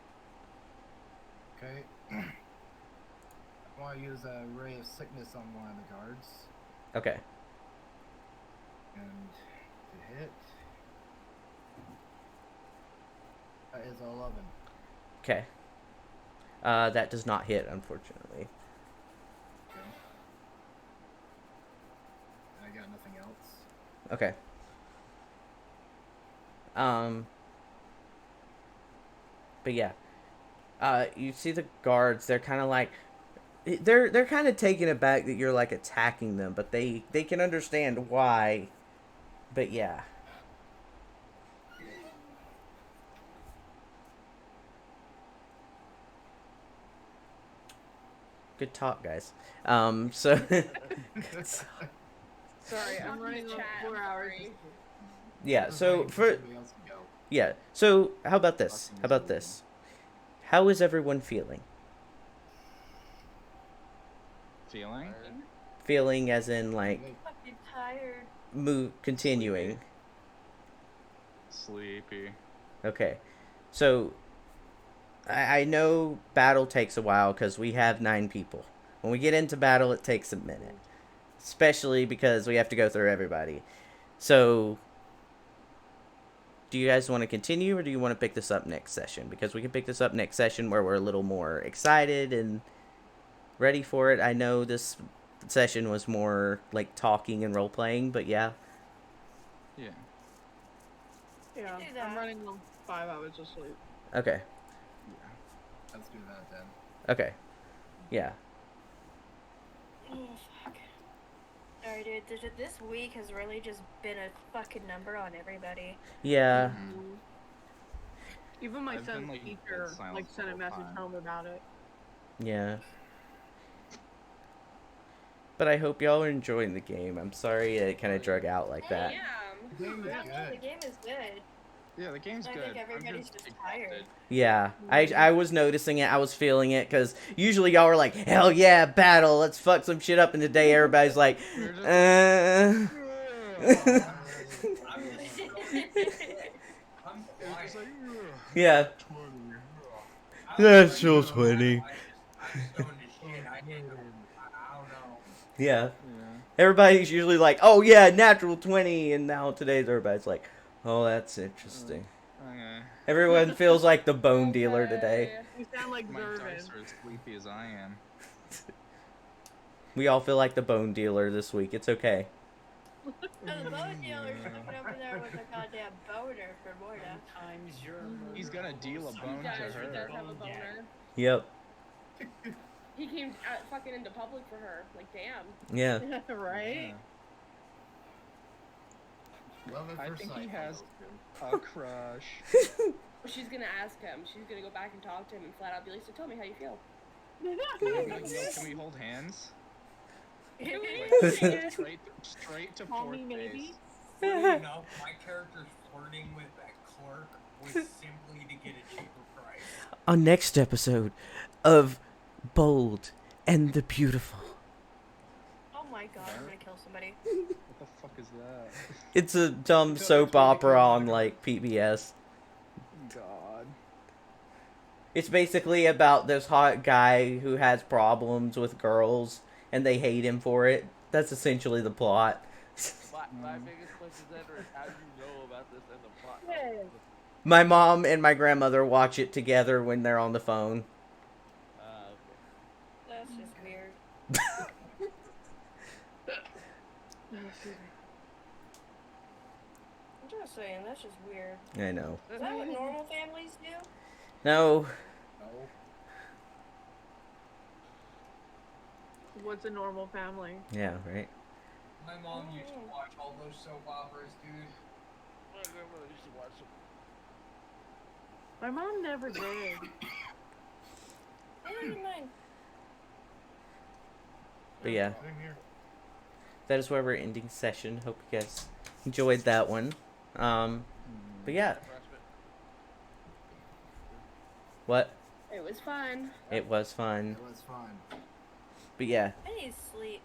Okay. I want to use a ray of sickness on one of the guards. Okay. And to hit. That is 11. Okay. That does not hit, unfortunately. Okay. I got nothing else. Okay. But yeah. You see the guards, they're kind of like they're kind of taken aback that you're like attacking them, but they can understand why. But yeah. Good talk, guys. So Sorry, I'm Talking running to on chat, 4 I'm hours. sorry. yeah, so for Somebody else can go. yeah. So how about this? How about this? How is everyone feeling? Feeling? Feeling as in like Wait, Fucking tired. continuing. Sleepy. Okay. So I know battle takes a while because we have 9 people. When we get into battle, it takes a minute. Especially because we have to go through everybody. So, do you guys want to continue or do you want to pick this up next session? Because we can pick this up next session where we're a little more excited and ready for it. I know this session was more like talking and role playing, but yeah. Yeah. Yeah, do I'm that. running on 5 hours of sleep. Okay. Yeah. let's do that then. Okay. Yeah. Oh, fuck. Sorry, dude. This week has really just been a fucking number on everybody. Yeah. Mhm. Even my I've been, son's like, in teacher silence the sent a whole message time. home about it. Yeah. But I hope y'all are enjoying the game. I'm sorry it kind of drug out like that. Yeah. The game is Yeah, no, the good. game is good. Yeah, the game's I good. think everybody's just tired. Yeah, I was noticing it. I was feeling it because usually y'all are like, hell yeah, battle, let's fuck some shit up. And today everybody's like, We're just uh. I'm just I'm It's quiet. just like, Yeah. 20. I That's was so like, funny. I'm stoned as shit. I didn't know. I don't know. Yeah. Yeah. Everybody's usually like, oh yeah, natural 20. And now today's everybody's like, oh, that's interesting. Okay. Everyone feels like the bone dealer today. Okay. You sound like My dice Zervin. are as sleepy as I am. We all feel like the bone dealer this week. It's okay. Oh, the bone dealer's looking over there with a goddamn boner for Morta. Times your He's gonna deal a murder bone He to does. He her. does have a Bone dagger. boner. Yep. He came fucking into public for her. Like, damn. Yeah. Right? Love at I first think sight. he has a crush. She's gonna ask him. She's gonna go back and talk to him and flat out be like, so tell me how you feel. Can we hold hands? Yeah. Straight to Call fourth me base. maybe? Funny enough, my character's flirting with that clerk was simply to get a cheaper price. On next episode of Bold and the Beautiful. Oh my god, I'm gonna kill somebody. What the fuck is that? It's a dumb soap opera on like PBS. God. It's basically about this hot guy who has problems with girls and they hate him for it. That's essentially the plot. My biggest question then is how do you know about this in the plot? Yeah. My mom and my grandmother watch it together when they're on the phone. Okay. That's just weird. I'm just saying, that's just weird. I know. Is that what normal families do? No. No. What's a normal family? Yeah, right. My mom used to watch all those soap operas, dude. My grandmother used to watch them. My mom never did. I don't mind. But yeah, Same here. that is where we're ending session. Hope you guys enjoyed that one. But yeah, what? It was fun. It was fun. It was fun. But yeah, I need sleep.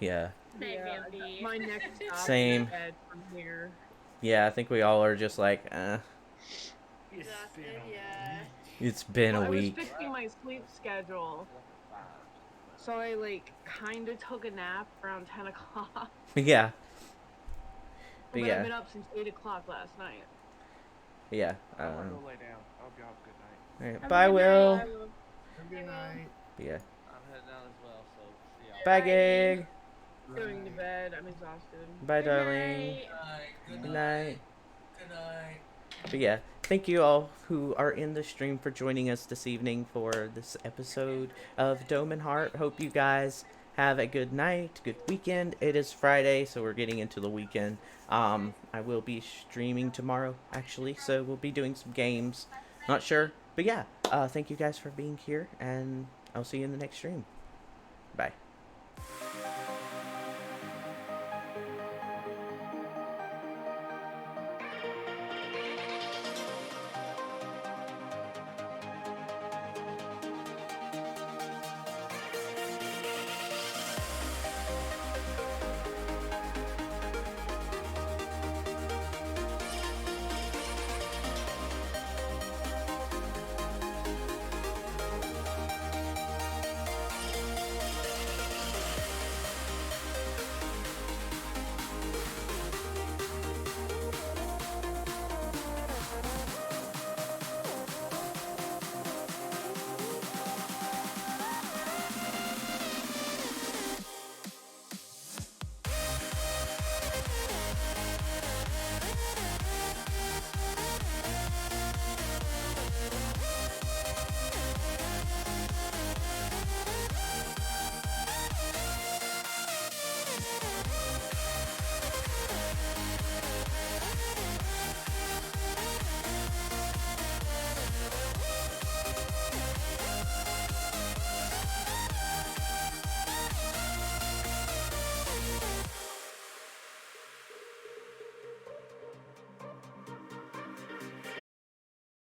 yeah, Same, Yeah, Andy. my next stop Same. is bed from here. yeah. I think we all are just like, It's Exhausted, been a yeah. week. it's been a I was week. fixing my sleep schedule, so I like kind of took a nap around 10 o'clock. Yeah, But but I've been yeah, up since 8 o'clock last night. yeah. I want to go lay down. I hope y'all have a good night. Alright, Have a bye, good Will. night. Have a good night. But yeah, I'm heading out as well, so see y'all. bye, Bye. Gig. Going to bed. I'm exhausted. Bye, Good darling. night. Good Good night. night. Good night. But yeah, thank you all who are in the stream for joining us this evening for this episode of Domanhart. Hope you guys have a good night, good weekend. It is Friday, so we're getting into the weekend. I will be streaming tomorrow, actually, so we'll be doing some games. Not sure, but yeah, thank you guys for being here, and I'll see you in the next stream. Bye.